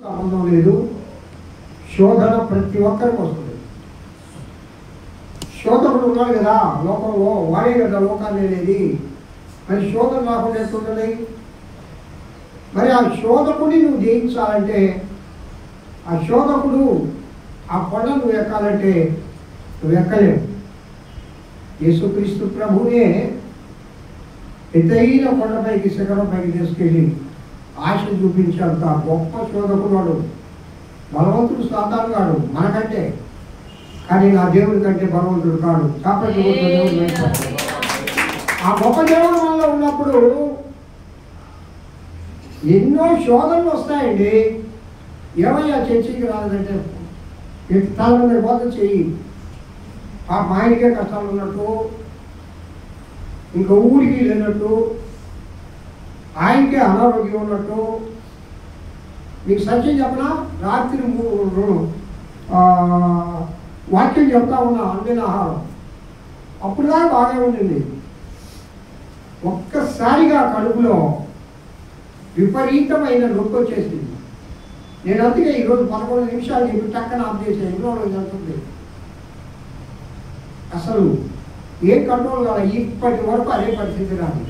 సంబంధం లేదు. శోధన ప్రతి ఒక్కరికి వస్తుంది. శోధకుడు ఉన్నాడు కదా లోకంలో, వాడే కదా లోకాన్ని అనేది. మరి శోధన రాకుండా ఎట్లుంటుంది? మరి ఆ శోధకుడిని నువ్వు జయించాలంటే, ఆ శోధకుడు ఆ కొండ నువ్వు ఎక్కాలంటే నువ్వు ఎక్కలేవు. యేసుక్రీస్తు ప్రభునే ఎత్తైన కొండపైకి శిఖరంపైకి తీసుకెళ్ళి ఆశ చూపించేంత గొప్ప శోధకుడు వాడు. బలవంతుడు సాధారణ కాడు మనకంటే, కానీ నా దేవుడి కంటే బలవంతుడు కాడు. కాబట్టి ఆ గొప్ప దేవుడు వల్ల ఉన్నప్పుడు ఎన్నో శోధనలు వస్తాయండి. ఏమయ్యా చర్చికి రాలేదంటే తల మీద బోధ చెయ్యి. ఆ మాయనికే కష్టాలు ఉన్నట్టు, ఇంకా ఊరికి లేనట్టు, ఆయనకే అనారోగ్యం ఉన్నట్టు. మీకు సత్యం చెప్పనా, రాత్రి వాక్యం చెప్తా ఉన్నా అందిన ఆహారం అప్పుడుదా బాగా ఉండింది. ఒక్కసారిగా కడుపులో విపరీతమైన నొప్పి వచ్చేసింది. నేను అందుకే ఈరోజు 11 నిమిషాలు ఇప్పుడు టక్కన ఆఫ్ చేసాను. ఇంట్లో జరుగుతుంది అసలు ఏ కంట్రోల్ కాదు. ఇప్పటి వరకు అదే పరిస్థితి రాదు.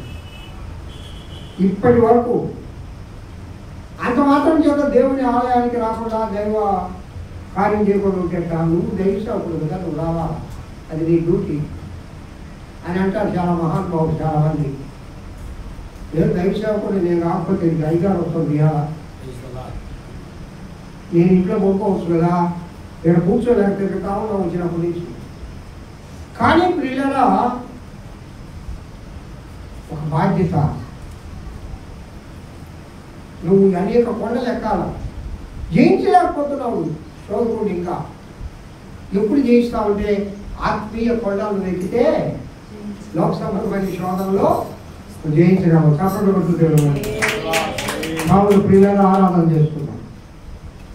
ఇప్పటి వరకు అంత మాత్రం చేత దేవుని ఆలయానికి రాకుండా దైవ కార్యం చేయకుండా ఉంటేట నువ్వు దైవసేవకుడు కదా, నువ్వు రావాలా, అది నీ డ్యూటీ అని అంటారు చాలా మహానుభావులు చాలా మంది. నేను దైవసేవకుడు నేను కాకపోతే అధికారం వస్తుంది ఇవాళ, నేను ఇంట్లో పంపవచ్చు కదా, నేను కూర్చోలేకపోతే కావుగా వచ్చినప్పటి నుంచి. కానీ ప్రియులరా ఒక బాధ్యత, నువ్వు అనేక కొండలు ఎక్కాల, జయించలేకపోతున్నావు. శోధకుడు ఇంకా ఎప్పుడు జయిస్తావంటే ఆత్మీయ కొండలు ఎక్కితే లోకసభమైన శోధనలో జయించగలవు. కష్టపడుతుంది మామూలు ప్రియులను ఆరాధన చేస్తున్నాం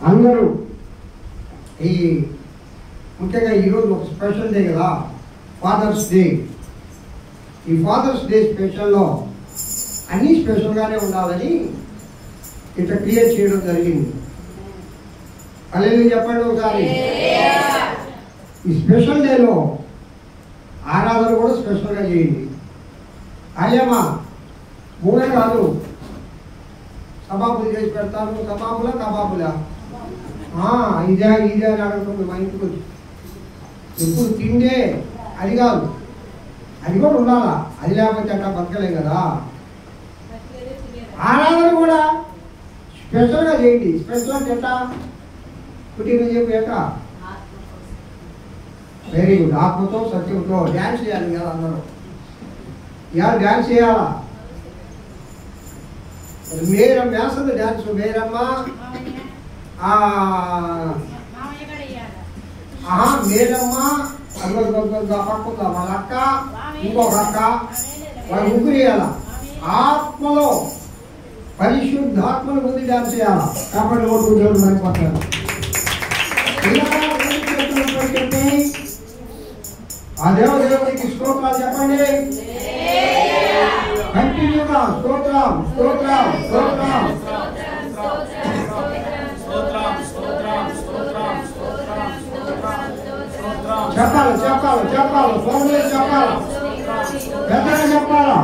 అందరూ. ఈ ముఖ్యంగా ఈరోజు ఒక స్పెషల్ డే కదా, ఫాదర్స్ డే. ఈ ఫాదర్స్ డే స్పెషల్లో అన్నీ స్పెషల్గానే ఉండాలని ఇట్లా క్రియేట్ చేయడం జరిగింది. హల్లెలూయా చెప్పండి ఒకసారి. ఈ స్పెషల్ డేలో ఆరాధన కూడా స్పెషల్గా చేయండి. అయ్యమ్మా మూడే కాదు, కబాబులు చేసి పెడతాను. కబాబులా ఇదే అని అడుగుతుంది మా ఇంటికి వచ్చి. ఎప్పుడు తిండే అది కాదు, అది కూడా ఉండాలా. అది లేకపోతే అట్లా బతకలేం కదా. ఆరాధన కూడా స్పెషల్గా చేయండి. స్పెషల్ అంటే ఎట్లా పుట్టిన చెప్పు ఎట్లా? Very good. ఆత్మతో సత్యంతో డ్యాన్స్ చేయాలి కదా అందరూ. ఎవరు డ్యాన్స్ చేయాలా? మేరమ్మ వేస్తుంది డ్యాన్స్. మేరమ్మ మేరమ్మ పక్కుందా వాళ్ళ అక్క, ఇంకొక అక్క, వాళ్ళ ముగ్గురు చేయాలా. ఆత్మలో పరిశుద్ధాత్మను ముందు డ్యాన్స్ చేయాలా. కాబట్టి ఓటు దేవుడు మరిపోతారు. ఆ దేవుడికి స్తోత్రాలు చెప్పండి. కంటిన్యూగా స్తోత్రం స్తోత్రం స్తోత్రం. చెప్పాలి ఫోన్లో చెప్పాలి, పెద్దగా చెప్పాలా.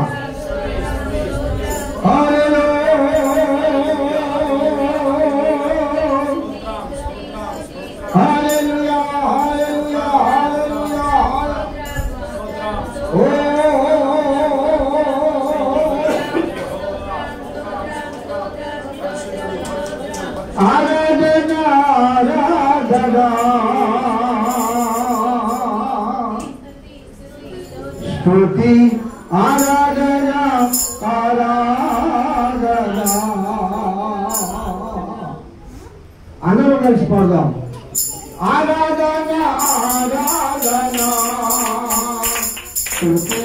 స్తుతి ఆరాధన ఆరాధన అందరూ కలిసి పాడదాం. ఆరాధన ఆరాధన స్తుతి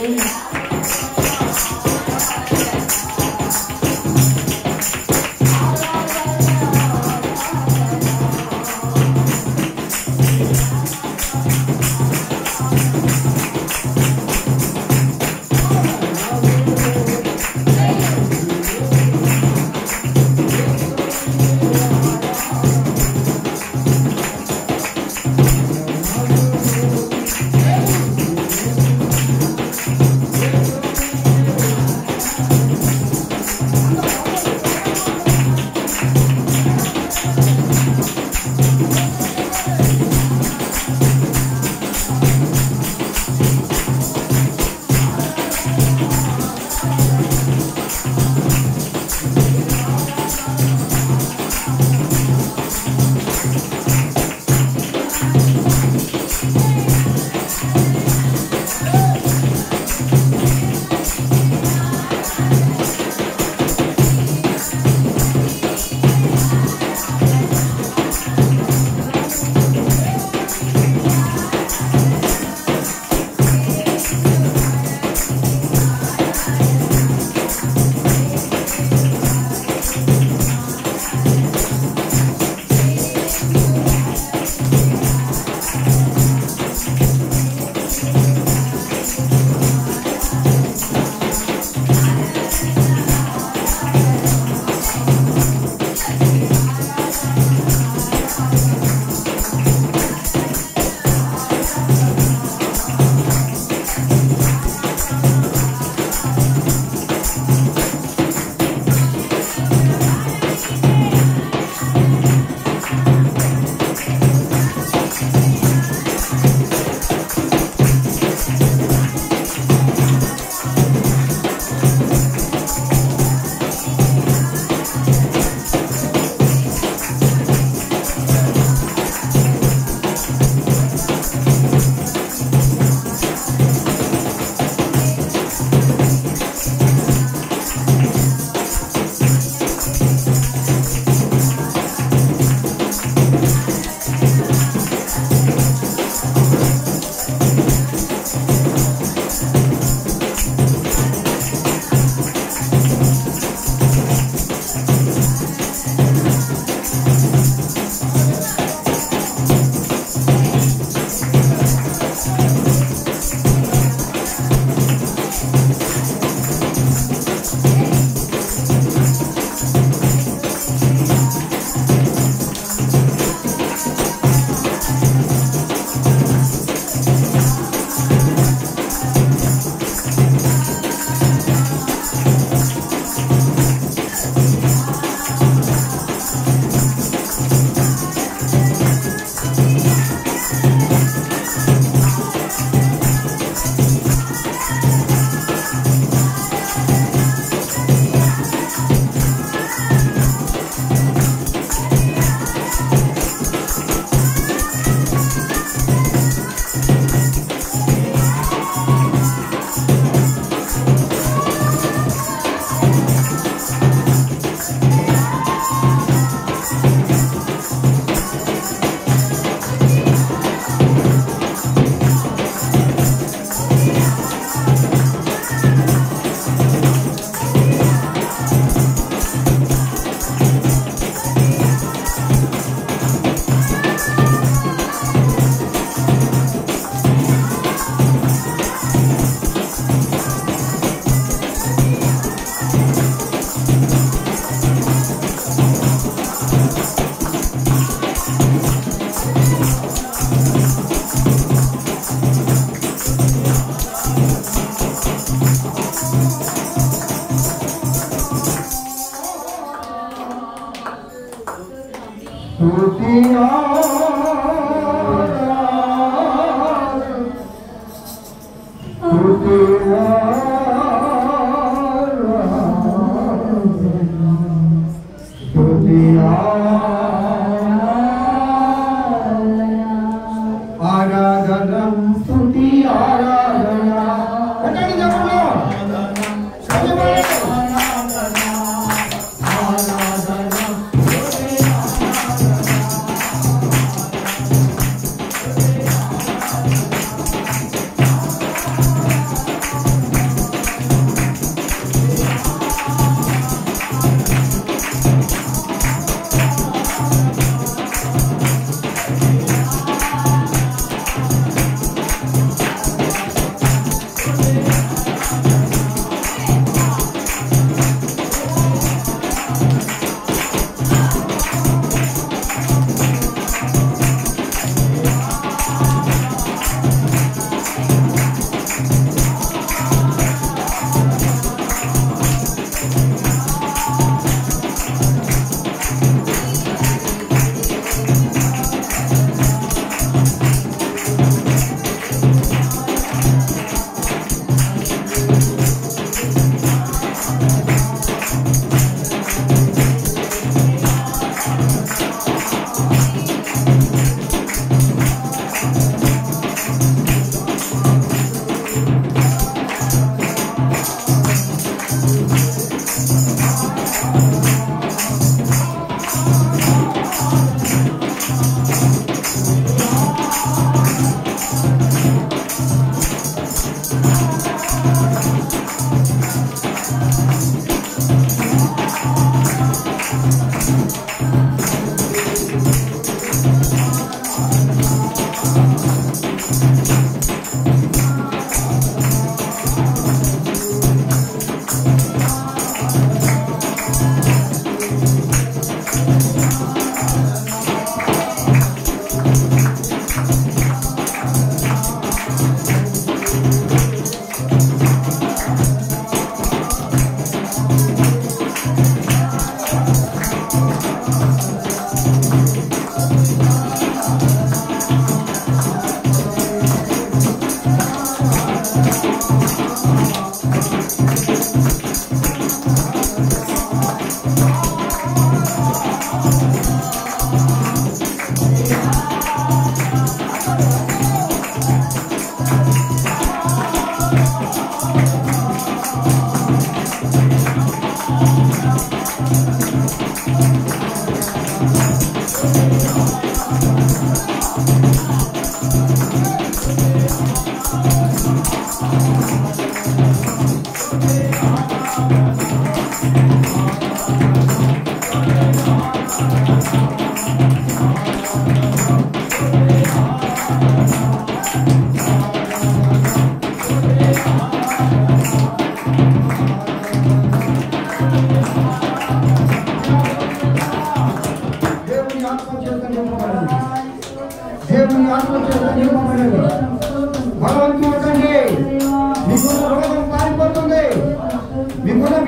స్తుతి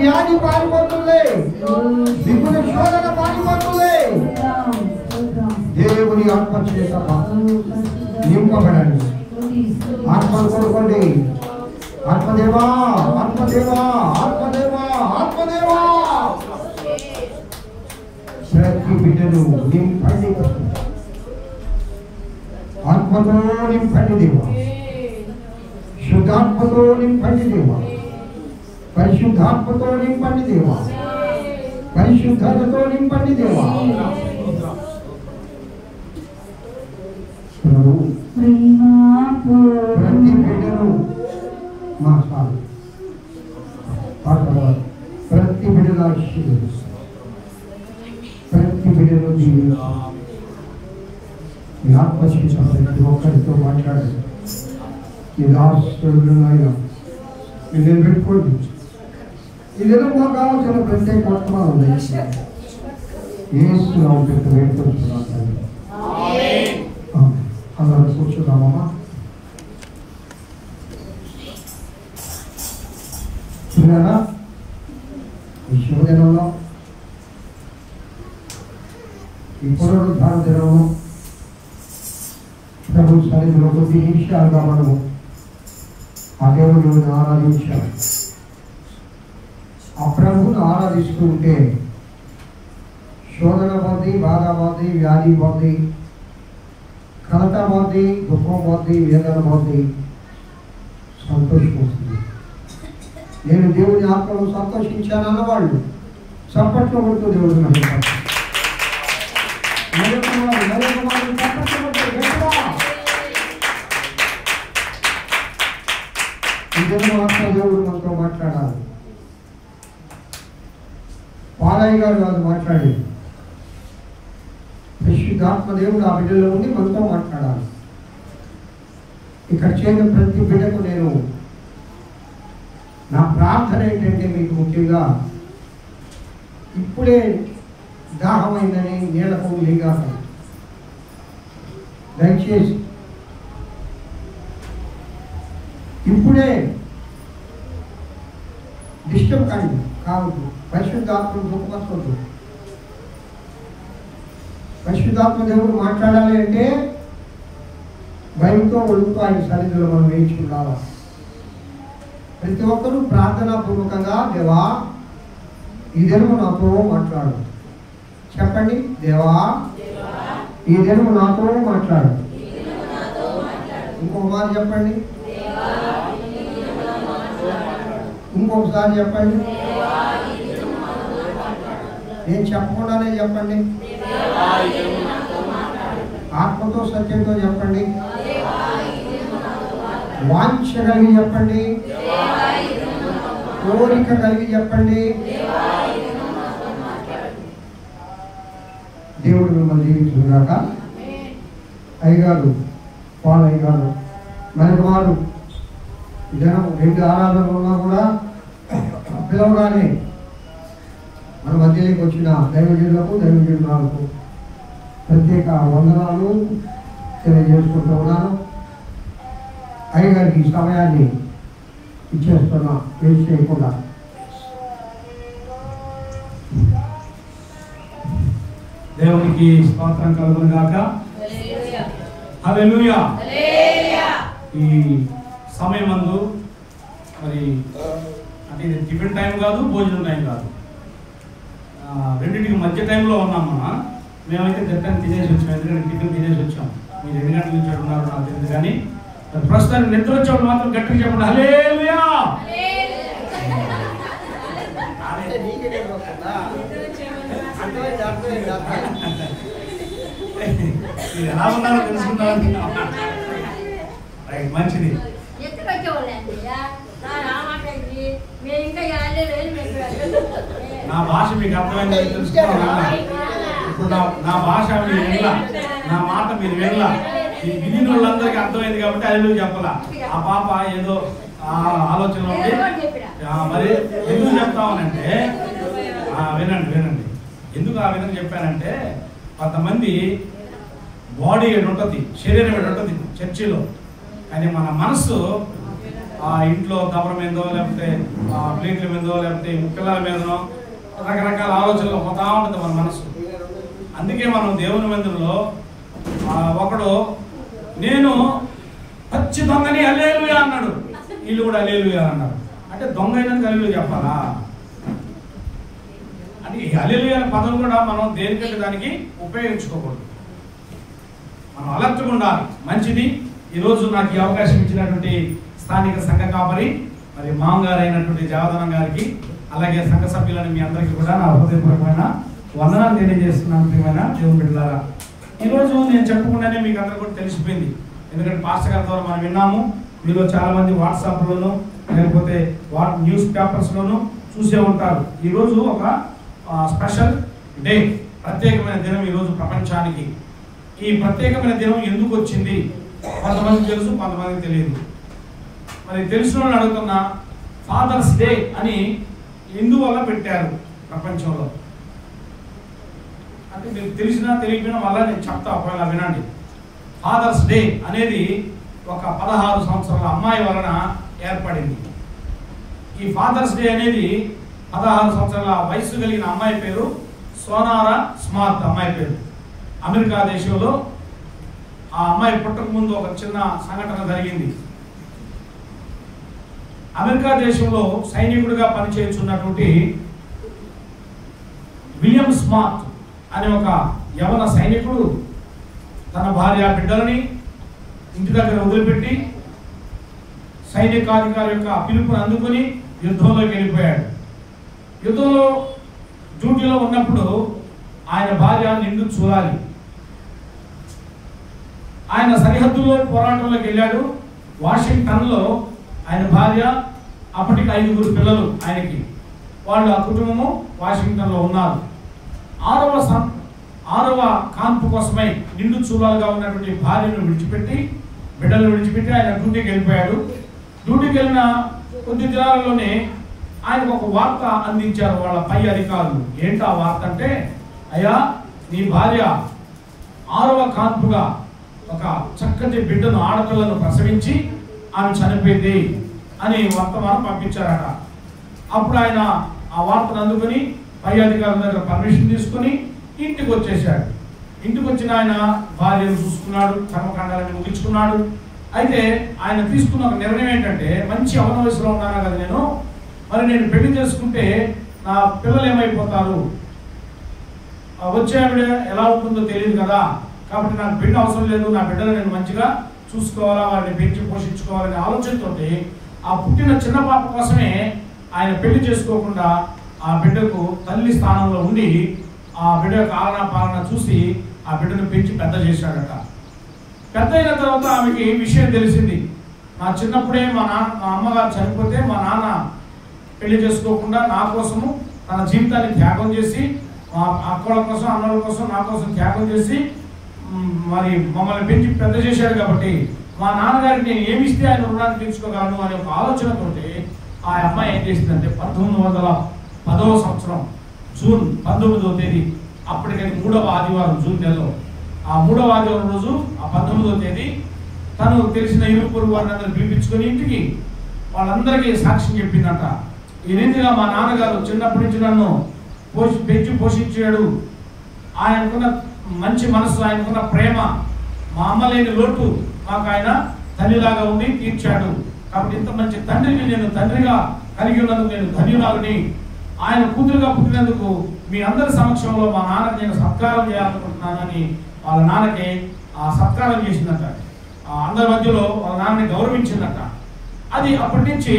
వ్యాధి పారిపోతుంది, దిగుల శోధన పారిపోతుంది. దేవుని ఆత్మ చేత నింపబడండి. ఆత్మను కోరుకోండి. ఆత్మదేవా ఆత్మదేవా ఆత్మదేవా ఆత్మదేవా ప్రతి బిడ్డను నింపండి. ఆత్మతో నింపండి దేవా, శుద్ధాత్మతో నింపండి దేవా, పరిశుద్ధాత్మతో నింపండి దేవా, పరిశుద్ధతతో నింపండి దేవా. ప్రతి బిడ్డను మా సార్ ప్రతి బిడ్డల ప్రతి బిడ్డను మీ ఆత్మశిక్షణ ప్రతి ఒక్కరితో మాట్లాడండి. ఈ రాష్ట్రంలో నేను పెట్టుకోండి. ఇదేదో మాకు కావాల్సిన ప్రత్యేక వర్తమానం ఏస్తున్నాం పెట్టి వేడుకుంటున్నాను. అందరూ కూర్చున్నామమ్మా. చూడారా ఈ శోధనలో ఈ పునరుద్ధరణ పరదినము ప్రభు సన్నిధిలో కొద్ది నిమిషాలుగా మనము ఆ దేవుడిని ఆరాధించాలి. ఆ ప్రభువును ఆరాధిస్తూ ఉంటే శోధన పోద్ది, బాధ పోద్ది, వ్యాధి పోద్ది, కలత పోద్ది, దుఃఖం పోద్ది, వేదన పోద్ది, సంతోషం వస్తుంది. నేను దేవుని ఆత్మలో సంతోషించానన్న వాళ్ళు చప్పట్లు కొడుతూ దేవుడిని మహిమపరచాలి. దేవుడు మనతో మాట్లాడాలి. పాలయ్య గారు వాళ్ళు మాట్లాడేది పరిశుద్ధాత్మ దేవుడు ఆ బిడ్డలో ఉండి మనతో మాట్లాడాలి. ఇక్కడ చేరిన ప్రతి బిడ్డకు నేను నా ప్రార్థన ఏంటంటే, మీకు ముఖ్యంగా ఇప్పుడే దాహమైందని నీళ్లకు లీగాక దయచేసి ఇప్పుడే డిస్టర్బ్ కావద్దు. పరిశుద్ధాత్మను దుఃఖపరచవద్దు. పరిశుద్ధాత్మ దేవుడు మాట్లాడాలి అంటే భయంతో ఒడుగుతూ ఆయన సన్నిధిలో మనం వేయించుకుంటాము. ప్రతి ఒక్కరూ ప్రార్థనాపూర్వకంగా, దేవా ఈ దినము నాతో మాట్లాడు. చెప్పండి, దేవా ఈ దినము నాతో మాట్లాడు. ఇంకొకసారి చెప్పండి, ఇంకొకసారి చెప్పండి. నేను చెప్పకుండానే చెప్పండి. ఆత్మతో సత్యంతో చెప్పండి. వాంఛ కలిగి చెప్పండి. కోరిక కలిగి చెప్పండి. దేవుడు మిమ్మల్ని దీవించుగాక. అయ్యగారు, పాలయ్య గారు, మరి వారు జనం 2 ఆరాధనలు ఉన్నా కూడా పిలవగానే మన మధ్యలోకి వచ్చిన దైవజనులకు, దైవజనులకు ప్రత్యేక వందనాలు తెలియజేసుకుంటూ ఉన్నాను. అయ్యగారికి సమయాన్ని ఇచ్చేస్తున్నా, వేస్ట్ చేయకుండా. దేవునికి స్తోత్రం కలుగును గాక. హల్లెలూయా. ఈ సమయమందు మరి అంటే ఇది టిఫిన్ టైం కాదు, భోజనం టైం కాదు, రెండింటికి మధ్య టైంలో ఉన్నాం. మేమైతే తిట్టని తినేసి వచ్చాం, ఎందుకంటే టిఫిన్ తినేసి వచ్చాం. మీరు 2 గంటల నుంచి ఉన్నారు నాకు తెలియదు, కానీ ప్రస్తుతానికి నిద్ర వచ్చేవాళ్ళు మాత్రం గట్టిగా చెప్పండి, హల్లెలూయా. మీరు ఎలా ఉన్నారో తెలుసుకున్నారు. రైట్, మంచిది. నా భాష మీకు అర్థమైంది తెలుసుకున్నాను. ఇప్పుడు నా భాష మీరు వినలా, నా మాట మీరు వినలా. ఈ విని వాళ్ళందరికీ అర్థమైంది కాబట్టి హల్లెలూయా చెప్పాలా. ఆ పాప ఏదో ఆలోచన ఉంది. మరి ఎందుకు చెప్తామనంటే, వినండి వినండి, ఎందుకు ఆ విధంగా చెప్పానంటే, కొంతమంది బాడీ ఏడు ఉంటుంది, శరీరం ఏడు ఉంటుంది చర్చిలో, కానీ మన మనస్సు ఆ ఇంట్లో దబర మీదో, లేకపోతే ప్లేట్ల మీదో, లేకపోతే పిల్లల మీదనో రకరకాల ఆలోచనలు పోతా ఉంటుంది మన మనస్సు. అందుకే మనం దేవుని మందిరంలో ఒకడు నేను పచ్చి దొంగని హల్లెలూయా అన్నాడు, వీళ్ళు కూడా హల్లెలూయా అన్నారు. అంటే దొంగ అయినందుకు హల్లెలూయా చెప్పాలా? అంటే ఈ హల్లెలూయా అనే పదం కూడా మనం దేనికంటే దానికి ఉపయోగించుకోకూడదు. మనం అలర్ట్గా ఉండాలి. మంచిది. ఈరోజు నాకు ఈ అవకాశం ఇచ్చినటువంటి స్థానిక సంఘ కాపరి మరి మామగారు అయినటువంటి జవదనం గారికి, అలాగే సంఘ సభ్యులని మీ అందరికీ కూడా నా హృదయపూర్వకమైన వందనాలు తెలియజేస్తున్నాను. ప్రియమైన దేవుని బిడ్డలారా, ఈరోజు నేను చెప్పకుండానే మీకు అందరూ కూడా తెలిసిపోయింది. ఎందుకంటే పాస్టర్ గారి ద్వారా మనం విన్నాము. మీలో చాలా మంది వాట్సాప్లోను లేకపోతే న్యూస్ పేపర్స్లోను చూసే ఉంటారు. ఈరోజు ఒక స్పెషల్ డే, ప్రత్యేకమైన దినం ఈరోజు ప్రపంచానికి. ఈ ప్రత్యేకమైన దినం ఎందుకు వచ్చింది కొంతమందికి తెలుసు, కొంతమందికి తెలియదు. మరి తెలిసిన వాళ్ళని అడుగుతున్నా, ఫాదర్స్ డే అని ఎందువల్ల పెట్టారు ప్రపంచంలో అంటే మీకు తెలిసినా తెలియకపోయినా వల్ల నేను చెప్తా, ఒకవేళ వినండి. ఫాదర్స్ డే అనేది ఒక 16 సంవత్సరాల అమ్మాయి వలన ఏర్పడింది. ఈ ఫాదర్స్ డే అనేది 16 సంవత్సరాల వయసు కలిగిన అమ్మాయి పేరు సోనారా స్మార్ట్. అమ్మాయి పేరు అమెరికా దేశంలో ఆ అమ్మాయి పుట్టక ముందు ఒక చిన్న సంఘటన జరిగింది. అమెరికా దేశంలో సైనికుడిగా పనిచేస్తున్నటువంటి విలియం స్మార్ట్ అనే ఒక యవన సైనికుడు తన భార్య బిడ్డలని ఇంటి దగ్గర వదిలిపెట్టి సైనికాధికారి యొక్క పిలుపుని అందుకుని యుద్ధంలోకి వెళ్ళిపోయాడు. యుద్ధంలో డ్యూటీలో ఉన్నప్పుడు ఆయన భార్య నిండు చూడాలి. ఆయన సరిహద్దులో పోరాటంలోకి వెళ్ళాడు. వాషింగ్టన్లో ఆయన భార్య, అప్పటికి 5 పిల్లలు ఆయనకి, వాళ్ళు ఆ కుటుంబము వాషింగ్టన్లో ఉన్నారు. 6వ కాన్పు కోసమై నిండు చూలాలుగా ఉన్నటువంటి భార్యను విడిచిపెట్టి బిడ్డలను విడిచిపెట్టి ఆయన డ్యూటీకి వెళ్ళిపోయాడు. డ్యూటీకి వెళ్ళిన కొద్ది దినాలలోనే ఆయనకు ఒక వార్త అందించారు వాళ్ళ పై అధికారులు. ఏంటి ఆ వార్త అంటే, అయ్యా నీ భార్య 6వ కాన్పుగా ఒక చక్కటి బిడ్డను, ఆడపిల్లను ప్రసవించి ఆమె చనిపోయింది అని వర్తమానం పంపించారట. అప్పుడు ఆయన ఆ వార్తను అందుకుని పై అధికారుల దగ్గర పర్మిషన్ తీసుకుని ఇంటికి వచ్చేసాడు. ఇంటికి వచ్చిన ఆయన భార్యను చూసుకున్నాడు, కర్మకాండాలను ముగించుకున్నాడు. అయితే ఆయన తీసుకున్న ఒక నిర్ణయం ఏంటంటే, మంచి యవ్వన వయసులో ఉన్నాను కదా మరి నేను పెళ్లి చేసుకుంటే నా పిల్లలు ఏమైపోతారు, వచ్చే ఆవిడ ఎలా ఉంటుందో తెలియదు కదా, కాబట్టి నాకు బిడ్డ అవసరం లేదు, నా బిడ్డలు నేను మంచిగా చూసుకోవాలా, వారిని పెంచి పోషించుకోవాలనే ఆలోచనతో ఆ పుట్టిన చిన్న పాప కోసమే ఆయన పెళ్లి చేసుకోకుండా ఆ బిడ్డకు తల్లి స్థానంలో ఉండి ఆ బిడ్డ యొక్క ఆలనా పాలన చూసి ఆ బిడ్డను పెంచి పెద్ద చేశాడట. పెద్ద అయిన తర్వాత ఆమెకి విషయం తెలిసింది, నా చిన్నప్పుడే మా అమ్మగారు చనిపోతే మా నాన్న పెళ్లి చేసుకోకుండా నా కోసము తన జీవితాన్ని త్యాగం చేసి, మా అక్కల కోసం అన్నల కోసం నా కోసం త్యాగం చేసి మరి మమ్మల్ని పెంచి పెద్ద చేశాడు. కాబట్టి మా నాన్నగారికి నేను ఏమిస్తే ఆయన రుణాన్ని తీర్చుకోగలను అనే ఒక ఆలోచనతోటి ఆ అమ్మాయి ఏం చేసిందంటే 1910వ సంవత్సరం జూన్ 19వ తేదీ, అప్పటికది 3వ ఆదివారం జూన్ నెలలో, ఆ 3వ ఆదివారం రోజు ఆ 19వ తేదీ తను తెలిసిన ఇరుగు పొరుగు వారిని అందరూ పిలిపించుకొని ఇంటికి వాళ్ళందరికీ సాక్ష్యం చెప్పిందంట. ఈ రీతిగా మా నాన్నగారు చిన్నప్పటి నుంచి నన్ను పెంచి పోషించాడు, ఆయనకున్న మంచి మనసు, ఆయనకున్న ప్రేమ, మా అమ్మ లేని లోటు మాకు ఆయన తల్లిలాగా ఉండి తీర్చాడు. కాబట్టి ఇంత మంచి తండ్రిని నేను తండ్రిగా కలిగి ఉన్నందుకు నేను ధన్యురాలని, ఆయన కూతురుగా పుట్టినందుకు మీ అందరి సమక్షంలో మా నాన్నకి నేను సత్కారం చేయాలనుకుంటున్నానని వాళ్ళ నాన్నకి ఆ సత్కారం చేసిందట. అందరి మధ్యలో వాళ్ళ నాన్నని గౌరవించిందట. అది అప్పటి నుంచి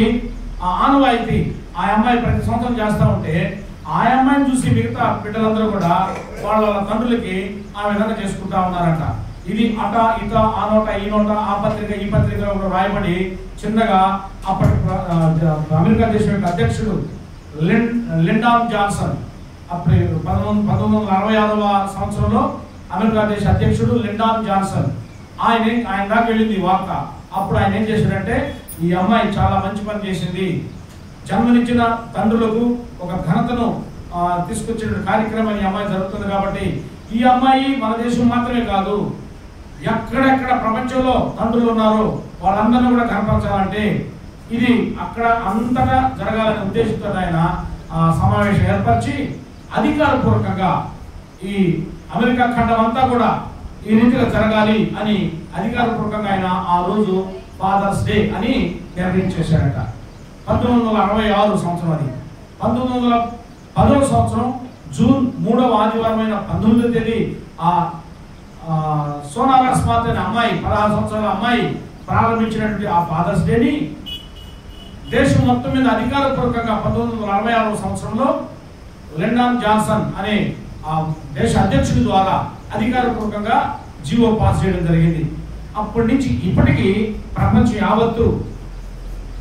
ఆ ఆనవాయితీ ఆ అమ్మాయి ప్రతి సంవత్సరం చేస్తూ ఉంటే ఆ అమ్మాయిని చూసి మిగతా బిడ్డలందరూ కూడా వాళ్ళ తండ్రులకి ఆ విధంగా చేసుకుంటా ఉన్నారట. ఇది అట ఇట ఆ నోట ఈ నోట ఆ పత్రిక ఈ పత్రిక రాయబడి చిన్నగా అప్పటి అమెరికా దేశం యొక్క అధ్యక్షుడు లిండాన్ జాన్సన్, అప్పుడు 1966వ సంవత్సరంలో అమెరికా దేశ అధ్యక్షుడు లిండాన్ జాన్సన్ ఆయన దాకా వెళ్ళింది వార్త. అప్పుడు ఆయన ఏం చేశాడంటే, ఈ అమ్మాయి చాలా మంచి పని చేసింది, జన్మనిచ్చిన తండ్రులకు ఒక ఘనతను తీసుకొచ్చిన కార్యక్రమం ఈ అమ్మాయి జరుగుతుంది. కాబట్టి ఈ అమ్మాయి మన దేశం మాత్రమే కాదు, ఎక్కడెక్కడ ప్రపంచంలో తండ్రులు ఉన్నారో వాళ్ళందరినీ కూడా కనపరచాలంటే ఇది అక్కడ అంతటా జరగాలనే ఉద్దేశంతో ఆయన సమావేశం ఏర్పరిచి అధికారపూర్వకంగా ఈ అమెరికా ఖండం అంతా కూడా ఈ రీతిగా జరగాలి అని అధికారపూర్వకంగా ఆయన ఆ రోజు ఫాదర్స్ డే అని నిర్ణయించేశాడట. 1966 సంవత్సరం అది. 1910వ సంవత్సరం జూన్ 3వ ఆదివారమైన 19వ తేదీ ఆ సోనారా స్మార్ట్ అనే అమ్మాయి, 16 సంవత్సరాల అమ్మాయి ప్రారంభించినటువంటి ఆ ఫాదర్స్ డేని దేశం మొత్తం మీద అధికారపూర్వకంగా 1966వ సంవత్సరంలో లిండాన్ జాన్సన్ అనే ఆ దేశ అధ్యక్షుడి ద్వారా అధికారపూర్వకంగా జీవో పాస్ చేయడం జరిగింది. అప్పటి నుంచి ఇప్పటికీ ప్రపంచం యావత్తు,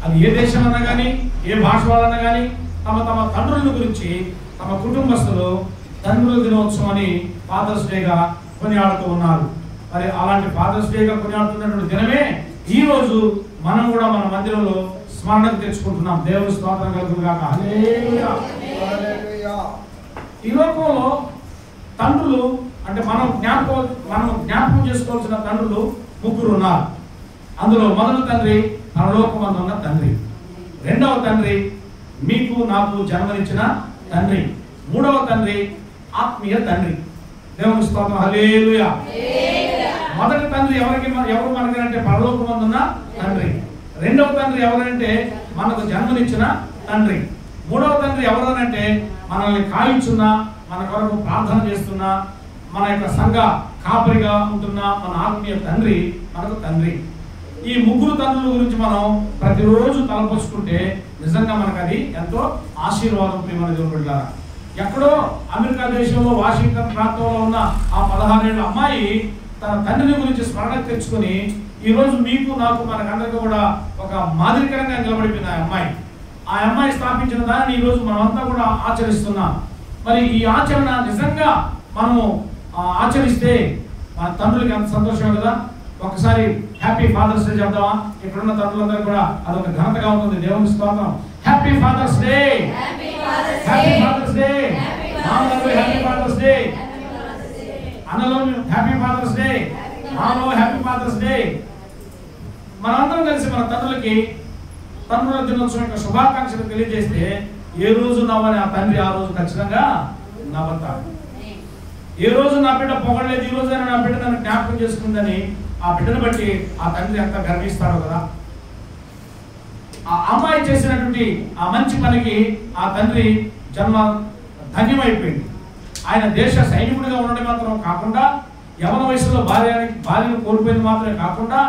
అది ఏ దేశం అన్నా కానీ ఏ భాష వాళ్ళన్నా కానీ తమ తమ తండ్రుల గురించి తమ కుటుంబస్తులు తండ్రుల దినోత్సవం అని ఫాదర్స్ డేగా కొనియాడుతూ ఉన్నారు. మరి అలాంటి ఫాదర్స్ డేగా కొనియాడుతున్నటువంటి దినమే ఈ రోజు మనం కూడా మన మందిరంలో స్మరణకు తెచ్చుకుంటున్నాం. దేవుని స్తోత్రం కలుగుగాక. హల్లెలూయా. ఈ లోకంలో తండ్రులు అంటే మనం జ్ఞాపకం చేసుకోవాల్సిన తండ్రులు 3 ఉన్నారు. అందులో మొదటి తండ్రి పరలోకమందు ఉన్న తండ్రి, రెండవ తండ్రి మీకు నాకు జన్మనిచ్చిన తండ్రి, మూడవ తండ్రి ఆత్మీయ తండ్రి. దేవుని స్తోత్రం, హల్లెలూయా. మొదటి తండ్రి ఎవరు మనకి అంటే పరలోకమందున్న తండ్రి. రెండవ తండ్రి ఎవరంటే మనకు జన్మనిచ్చిన తండ్రి. మూడవ తండ్రి ఎవరనంటే మనల్ని కాయించున్న, మన కొరకు ప్రార్థన చేస్తున్న, మన యొక్క సంఘ కాపరిగా ఉంటున్న మన ఆత్మీయ తండ్రి మనకు తండ్రి. ఈ ముగ్గురు తండ్రుల గురించి మనం ప్రతిరోజు తలపోసుకుంటే నిజంగా మనకు అది ఎంతో ఆశీర్వాదం. ప్రియమైన దేవుని బిడ్డలారా, ఎక్కడో అమెరికా దేశంలో వాషింగ్టన్ ప్రాంతంలో ఉన్న ఆ 16 ఏళ్ల అమ్మాయి తన తండ్రిని గురించి స్మరణ తెచ్చుకొని ఈ రోజు మీకు నాకు మనకందరికీ కూడా ఒక మాదిరికరంగా నిలబడిపోయింది ఆ అమ్మాయి స్థాపించిన దానిని ఈ రోజు మనమంతా కూడా ఆచరిస్తున్నాం. మరి ఈ ఆచరణ నిజంగా మనము ఆచరిస్తే మన తండ్రులకి ఎంత సంతోషం కదా. ఒకసారి హ్యాపీ ఫాదర్స్ డే చెప్దామా? ఇక్కడున్న తండ్రులందరూ కూడా అదొక ఘనతగా ఉంటుంది. దేవుని స్తోత్రం. Happy Father's Day, happy Father's Day, happy Father's Day, అన్నలో హ్యాపీ ఫాదర్స్ డే, మాలో హ్యాపీ ఫాదర్స్ డే. మనందరం కలిసి మన తండ్రులకి తండ్రుల దినోత్సవం యొక్క శుభాకాంక్షలు తెలియజేస్తే ఏ రోజు నవ్వని ఆ తండ్రి ఆ రోజు ఖచ్చితంగా నవ్వుతాడు. ఏ రోజు నా బిడ్డ పొగడలేదు, ఈ రోజైనా నా బిడ్డ నన్ను జ్ఞాపకం చేసుకుందని ఆ బిడ్డను బట్టి ఆ తండ్రి ఎంత గర్విస్తాడో కదా. ఆ అమ్మాయి చేసినటువంటి ఆ మంచి పనికి ఆ తండ్రి జన్మ ధన్యమైపోయింది. ఆయన దేశ సైనికుడిగా ఉండడం మాత్రం కాకుండా యవన వయసులో భార్యను కోల్పోయింది మాత్రమే కాకుండా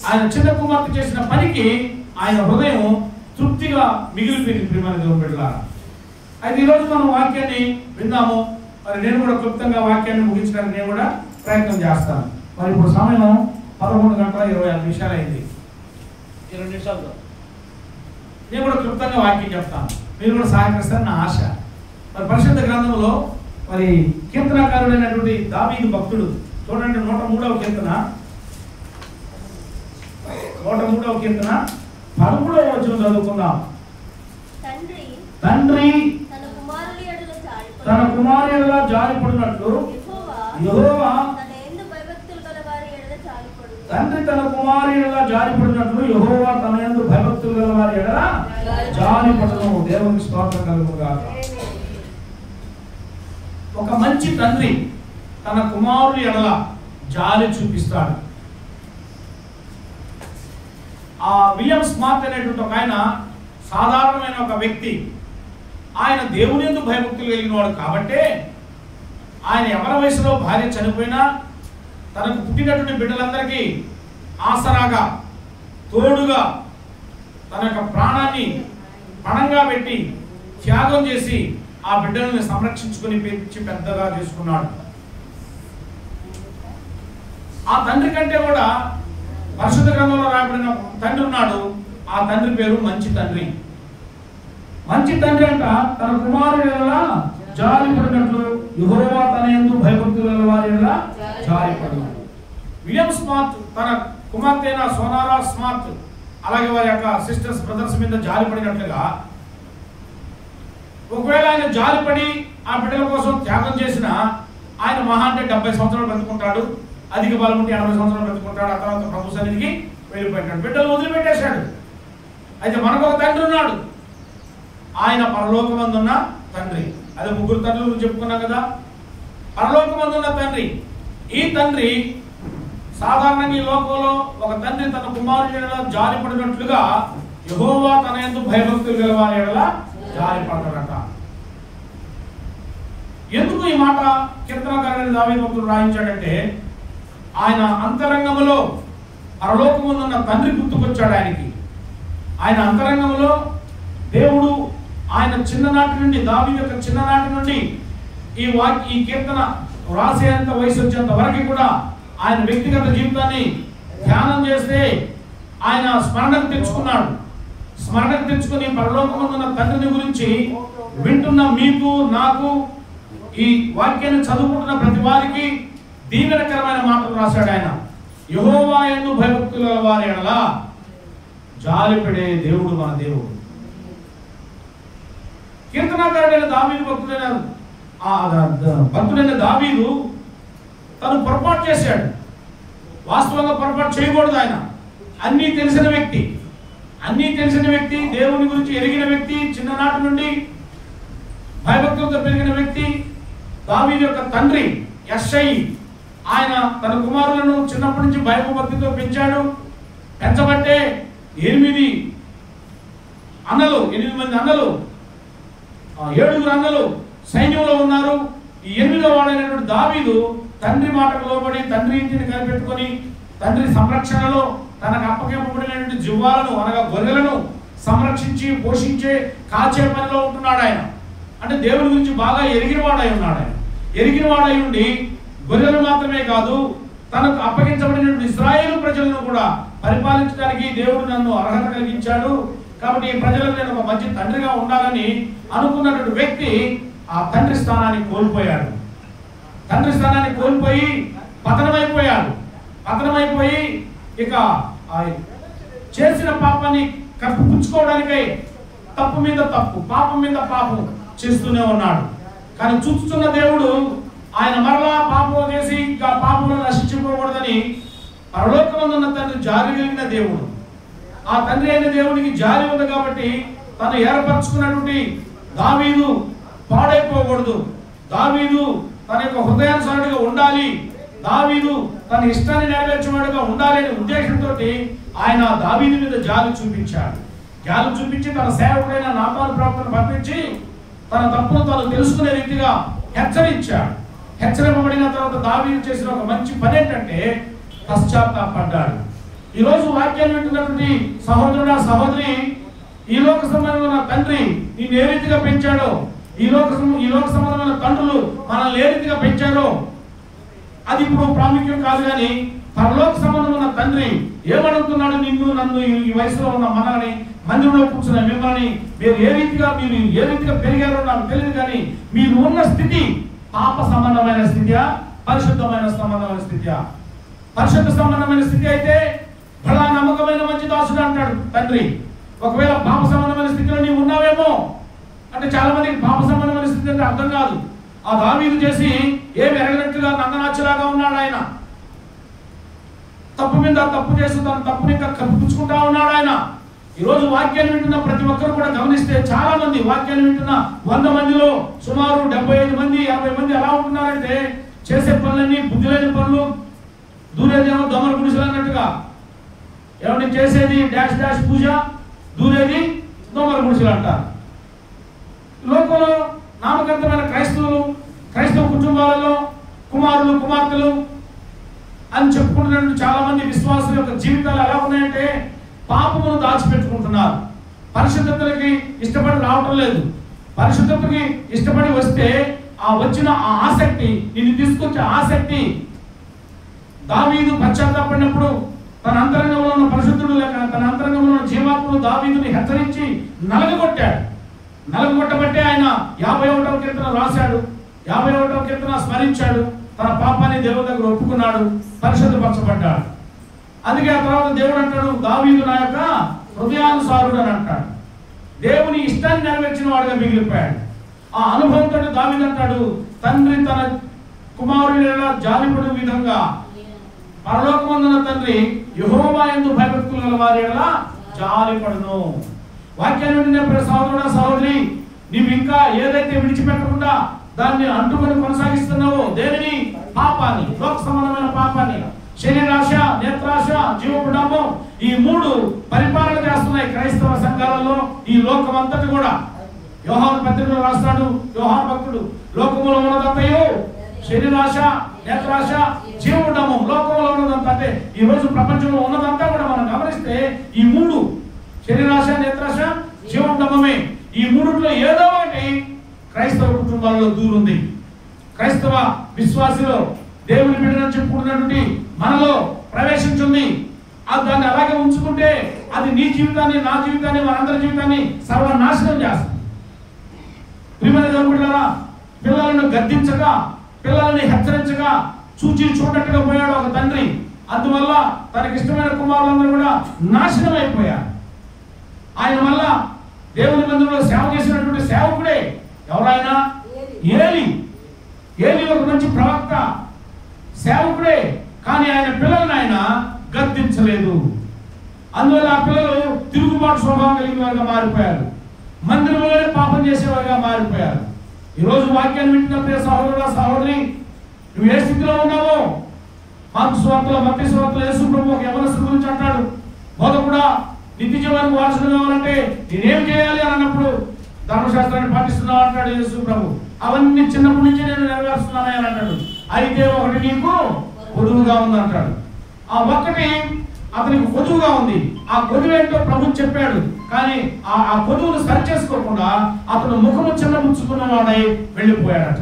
ఆయన చిన్న కుమార్తె చేసిన పనికి ఆయన హృదయం తృప్తిగా మిగిలిపోయింది. ప్రియమైన దేవుని బిడ్డలారా, అయితే ఈరోజు మనం వాక్యాన్ని విన్నాము. మరి నేను కూడా క్లుప్తంగా వాక్యాన్ని ముగించడానికి నేను కూడా ప్రయత్నం చేస్తాను. మరి ఇప్పుడు సమయం 11:25 అయింది. 20 నిమిషాలతో నేను కూడా క్లుప్తంగా వాక్యం చెప్తాను. మీరు కూడా సహకరిస్తారని నా ఆశ. మరి పరిశుద్ధ గ్రంథంలో మరి కీర్తనకారుడైనటువంటి దావీదు భక్తుడు చూడండి, 103వ కీర్తన 13వ వచనం చదువుకుందాం. తండ్రి తన కుమారుల జాలిపడినట్లు యెహోవా తండ్రి తన కుమారుల జాలిపడినట్లు యెహోవా తన యందు భయభక్తులు గల వారి ఎడల జాలిపడును. దేవునికి స్తోత్రం కలుగును గాక. ఒక మంచి తండ్రి తన కుమారుల ఎడల జాలి చూపిస్తాడు. ఆ విలియం స్మార్ట్ అనేటువంటి ఒక ఆయన సాధారణమైన ఒక వ్యక్తి. ఆయన దేవుని యందు భయభక్తులు కలిగిన వాడు కాబట్టే ఆయన ఎవరి వయసులో భార్య చనిపోయినా తనకు పుట్టినటువంటి బిడ్డలందరికీ ఆసరాగా తోడుగా తన యొక్క ప్రాణాన్ని పణంగా పెట్టి త్యాగం చేసి ఆ బిడ్డలను సంరక్షించుకుని పెంచి పెద్దగా చేసుకున్నాడు. ఆ తండ్రి కంటే కూడా పరిశుద్ధ గ్రంథంలో రాబడిన తండ్రి ఉన్నాడు. ఆ తండ్రి పేరు మంచి తండ్రి. మంచి తండ్రి అంట తన కుమారుల జాలిపడినట్లు యెహోవా తన యందు భయభక్తులు గల వారి ఎడల జాలిపడును. విలియం స్మార్ట్ తన కుమార్తె అయిన సోనారా స్మార్ట్ అలాగే వారి యొక్క సిస్టర్స్ బ్రదర్స్ మీద జాలిపడినట్లుగా ఒకవేళ ఆయన జాలిపడి ఆ బిడ్డల కోసం త్యాగం చేసిన ఆయన మహా అంటే 70 సంవత్సరాలు బ్రతుకుంటాడు. అధిక బలం ఉంటే 80 సంవత్సరాలు బ్రతుకుంటాడు. ఆ తర్వాత ప్రభు సన్నిధికి వెళ్ళిపోయాడు. బిడ్డలు వదిలిపెట్టేశాడు. అయితే మనకు ఒక తండ్రి ఉన్నాడు. ఆయన పరలోకమందున్న తండ్రి. అదే ముగ్గురు తండ్రులు చెప్పుకున్నాం కదా. పరలోకమందున్న తండ్రి. ఈ తండ్రి సాధారణంగా ఈ లోకంలో ఒక తండ్రి తన కుమారుని ఎడల జాలిపడినట్లుగా యెహోవా తన యందు భయభక్తులు గల వారి ఎడల జాలిపడతాడట. ఎందుకు ఈ మాట కీర్తనకారుడైన దావీదు భక్తుడు రాయించాడంటే ఆయన అంతరంగములో పరలోకమందున్న తండ్రి గుర్తుకొచ్చాడు ఆయనకి. ఆయన అంతరంగంలో దేవుడు ఆయన చిన్ననాటి నుండి దావీదు యొక్క చిన్ననాటి నుండి ఈ కీర్తన రాసేంత వయసు వచ్చేంత వరకు కూడా ఆయన వ్యక్తిగత జీవితాన్ని ధ్యానం చేస్తే ఆయన స్మరణకు తెచ్చుకున్నాడు. స్మరణకు తెచ్చుకుని పరలోకమందున్న తండ్రిని గురించి వింటున్న మీకు నాకు ఈ వాక్యాన్ని చదువుకుంటున్న ప్రతి వారికి దీవెనకరమైన మాటలు రాశాడు ఆయన. యెహోవా యందు భయభక్తులు గల వారి ఎడల జాలిపడే దేవుడు మన దేవుడు. కీర్తనాకారుడైన దావీదు భక్తుడైన దావీదు తను పొరపాటు చేశాడు. వాస్తవంగా పొరపాటు చేయకూడదు. ఆయన అన్నీ తెలిసిన వ్యక్తి, దేవుని గురించి ఎరిగిన వ్యక్తి, చిన్ననాటి నుండి భయభక్తులతో పెరిగిన వ్యక్తి. దావీదు యొక్క తండ్రి యెషై ఆయన తన కుమారులను చిన్నప్పటి నుంచి భయభక్తితో పెంచాడు. పెంచబట్టే 8 మంది అన్నలు 7 అన్నలు సైన్యంలో ఉన్నారు. ఈ 8వ వాడైనటువంటి దావీదు తండ్రి మాటకు లోబడి తండ్రి ఇంటిని కనిపెట్టుకొని తండ్రి సంరక్షణలో తనకు అప్పగింపబడినటువంటి జీవాలను అనగా గొర్రెలను సంరక్షించి పోషించే కాచే పనిలో ఉంటున్నాడు ఆయన. అంటే దేవుని గురించి బాగా ఎరిగినవాడై ఉన్నాడు ఆయన. ఎరిగినవాడై ఉండి గొర్రెలు మాత్రమే కాదు, తనకు అప్పగించబడినటువంటి ఇశ్రాయేలు ప్రజలను కూడా పరిపాలించడానికి దేవుడు నన్ను అర్హత కలిగించాడు. కాబట్టి ఈ ప్రజలకు నేను ఒక మంచి తండ్రిగా ఉండాలని అనుకున్నటువంటి వ్యక్తి ఆ తండ్రి స్థానాన్ని కోల్పోయాడు. తండ్రి స్థానాన్ని కోల్పోయి పతనమైపోయి ఇక చేసిన పాపాన్ని కప్పిపుచ్చుకోవడానికై తప్పు మీద తప్పు, పాపం మీద పాపం చేస్తూనే ఉన్నాడు. కానీ చూస్తున్న దేవుడు ఆయన మరలా పాపం చేసి ఇంకా పాపంలో నశించుకోకూడదని పరలోకమందున్న తండ్రి జాలి కలిగిన దేవుడు. ఆ తండ్రి అయిన దేవునికి జాలి ఉంది కాబట్టి తను ఏర్పరచుకున్నటువంటి దావీదు పాడైపోకూడదు, దావీదు తన యొక్క హృదయానుసారుడిగా ఉండాలి, దావీదు తన ఇష్టాన్ని నెరవేర్చేవాడుగా ఉండాలి అనే ఉద్దేశంతో ఆయన దావీదు మీద జాలి చూపించాడు. జాలి చూపించి తన సేవకుడైన నాతాను ప్రవక్తను పంపించి తన తప్పును తాను తెలుసుకునే రీతిగా హెచ్చరించాడు. హెచ్చరింపబడిన తర్వాత దావీదు చేసిన ఒక మంచి పని ఏంటంటే పశ్చాత్తాపడ్డాడు. ఈరోజు వాక్యాన్ని వింటున్నటువంటి సహోదరుడా సహోదరి, ఈ లోక సంబంధమైన తండ్రి నేను ఏ రీతిగా పెంచాడో, ఈ లోక సంబంధమైన తండ్రులు మనల్ని ఏ రీతిగా పెంచారో అది ఇప్పుడు ప్రాముఖ్యం కాదు. కానీ పరలోక సంబంధమైన తండ్రి ఏమడుగుతున్నాడు, నిన్ను నన్ను ఈ వయసులో ఉన్న మనల్ని మందిరంలో కూర్చున్న మిమ్మల్ని మీరు ఏ రీతిగా పెరిగారో నాకు తెలియదు. కానీ మీరు ఉన్న స్థితి పాప సంబంధమైన స్థితియా, పరిశుద్ధమైన సంబంధమైన స్థితియా? పరిశుద్ధ సంబంధమైన స్థితి అయితే బలా నమ్మకమైన మంచి దాసుడు అంటాడు తండ్రి. ఒకవేళ పాప సంబంధమైన స్థితిలో నీవు ఉన్నావేమో అంటే చాలా మందికి పాప సంబంధమైన స్థితి అంటే అర్థం కాదు. ఆ దావీదు చేసి ఏమి ఎరగనట్టుగా నంగనాచులాగా ఉన్నాడు ఆయన. తప్పు మీద తప్పు చేస్తూ తన తప్పుని ఇంకా కప్పిపుచ్చుకుంటా ఉన్నాడు ఆయన. ఈరోజు వాక్యాన్ని వింటున్న ప్రతి ఒక్కరు కూడా గమనిస్తే చాలా మంది వాక్యాన్ని వింటున్న 100 మందిలో సుమారు 75 మంది 80 మంది ఎలా ఉంటున్నారంటే చేసే పనులన్నీ బుద్ధి లేని పనులు, దూరేదేమో దొంగల గుడిసెలు అన్నట్టుగా. ఏమంటే చేసేది డాష్ డాష్ పూజ, దూరేది దొంగల గుడిసెలు అంటారు. లోకంలో నామకరణమైన క్రైస్తవ కుటుంబాలలో కుమారులు కుమార్తెలు అని చెప్పుకుంటున్నటువంటి చాలా మంది విశ్వాసుల యొక్క జీవితాలు ఎలా ఉన్నాయంటే పాపమును దాచిపెట్టుకుంటున్నారు. పరిశుద్ధతకి ఇష్టపడి రావటం లేదు. పరిశుద్ధతకి ఇష్టపడి వస్తే ఆ వచ్చిన ఆ ఆసక్తి, నిన్ను తీసుకొచ్చే ఆసక్తి, దావీదు పశ్చాత్తాపడినప్పుడు తన అంతరంగంలో ఉన్న పరిశుద్ధుడు లేక తన అంతరంగంలో ఉన్న జీవాత్మను దావీదుని హెచ్చరించి నలగగొట్టాడు. నలగగొట్టబట్టే ఆయన 51వ కీర్తన రాశాడు, 51వ కీర్తన స్మరించాడు, తన పాపాన్ని దేవుని దగ్గర ఒప్పుకున్నాడు, పరిశుద్ధపరచబడ్డాడు. అందుకే ఆ తర్వాత దేవుడు అంటాడు దావీదు నా యొక్క హృదయానుసారుడు అని అంటాడు. దేవుని ఇష్టాన్ని నెరవేర్చిన వాడుగా మిగిలిపోయాడు. ఆ అనుభవంతో దావీదు అంటాడు, తండ్రి తన కుమారుల జాలిపడు విధంగా పరలోకమందున తండ్రి యెహోవా యందు భయభక్తులు గల వారి ఎడల జాలిపడును. వాక్యాన్ని విన్న సహోదరుడా సహోదరి, నీవు ఇంకా ఏదైతే విడిచిపెట్టకుండా దాన్ని అంటుకొని కొనసాగిస్తున్నావో దేనిని? పాపాన్ని, లోక సంబంధమైన పాపాన్ని. శరీరాశ, నేత్రాశ, జీవపుడంబం, ఈ 3 పరిపాలన చేస్తున్నాయి క్రైస్తవ సంఘాలలో ఈ లోకం అంతటి కూడా. యోహాను పత్రికలో రాస్తాడు యోహాను భక్తుడు, లోకములో ఉన్నదంతయు శరీరాశ, నేత్రాశ, జీవపుడంబం. లోకంలో ఉన్నదంతా అంటే ఈ రోజు ప్రపంచంలో ఉన్నదంతా కూడా మనం గమనిస్తే ఈ 3 శరీరాశ, నేత్రాశ, జీవపుడంబమే. ఈ 3లో ఏదో ఒకటి క్రైస్తవ కుటుంబాలలో దూరుంది. క్రైస్తవ విశ్వాసిలో దేవుని బిడ్డను చెప్పుకుంటున్నటువంటి మనలో ప్రవేశించింది. దాన్ని అలాగే ఉంచుకుంటే అది నీ జీవితాన్ని, నా జీవితాన్ని, మనందరి జీవితాన్ని సర్వనాశనం చేస్తుంది. ప్రియమైన దేవుని బిడ్డలారా, పిల్లలను గద్దించగా, పిల్లల్ని హెచ్చరించగా చూచి చూడట్టుగా పోయాడు ఒక తండ్రి. అందువల్ల తనకి ఇష్టమైన కుమారులందరూ కూడా నాశనం అయిపోయారు. ఆయన వల్ల దేవుని మందిరంలో సేవ చేసినటువంటి సేవకుడే ఎవరైనా ఏలి ఒక మంచి ప్రవక్త, సేవకుడే. కానీ ఆయన పిల్లలను ఆయన గద్దించలేదు. అందువల్ల ఆ పిల్లలు తిరుగుబాటు స్వభావం కలిగిన వారుగా మారిపోయారు. మందిరంలోనే పాపం చేసేవారుగా మారిపోయారు. ఈరోజు వాక్యాన్ని వింటున్న ప్రియ సహోదరుడా సహోదరి, నువ్వు ఏ స్థితిలో ఉన్నావో, మార్కు సువార్తలో మత్తయి సువార్తలో యేసు ప్రభు ఒక యవనస్తుడి గురించి అంటాడు, బోధకుడా నిత్య జీవానికి వారసుడు కావాలంటే నేనేం చేయాలి అని అన్నప్పుడు ధర్మశాస్త్రాన్ని పాటిస్తున్నావు అంటాడు యేసు ప్రభు. అవన్నీ చిన్నప్పటి నుంచి నేను నెరవేరుస్తున్నాను అని అంటాడు. అయితే ఒకటి నీకు కొదువుగా ఉంది అంటాడు. ఆ ఒక్కటి అతనికి కొదువుగా ఉంది. ఆ కొదువు ఏంటో ప్రభు చెప్పాడు. కానీ ఆ కొదువును సరి చేసుకోకుండా అతడు ముఖము చిన్నపుచ్చుకున్నవాడై వెళ్ళిపోయాడట.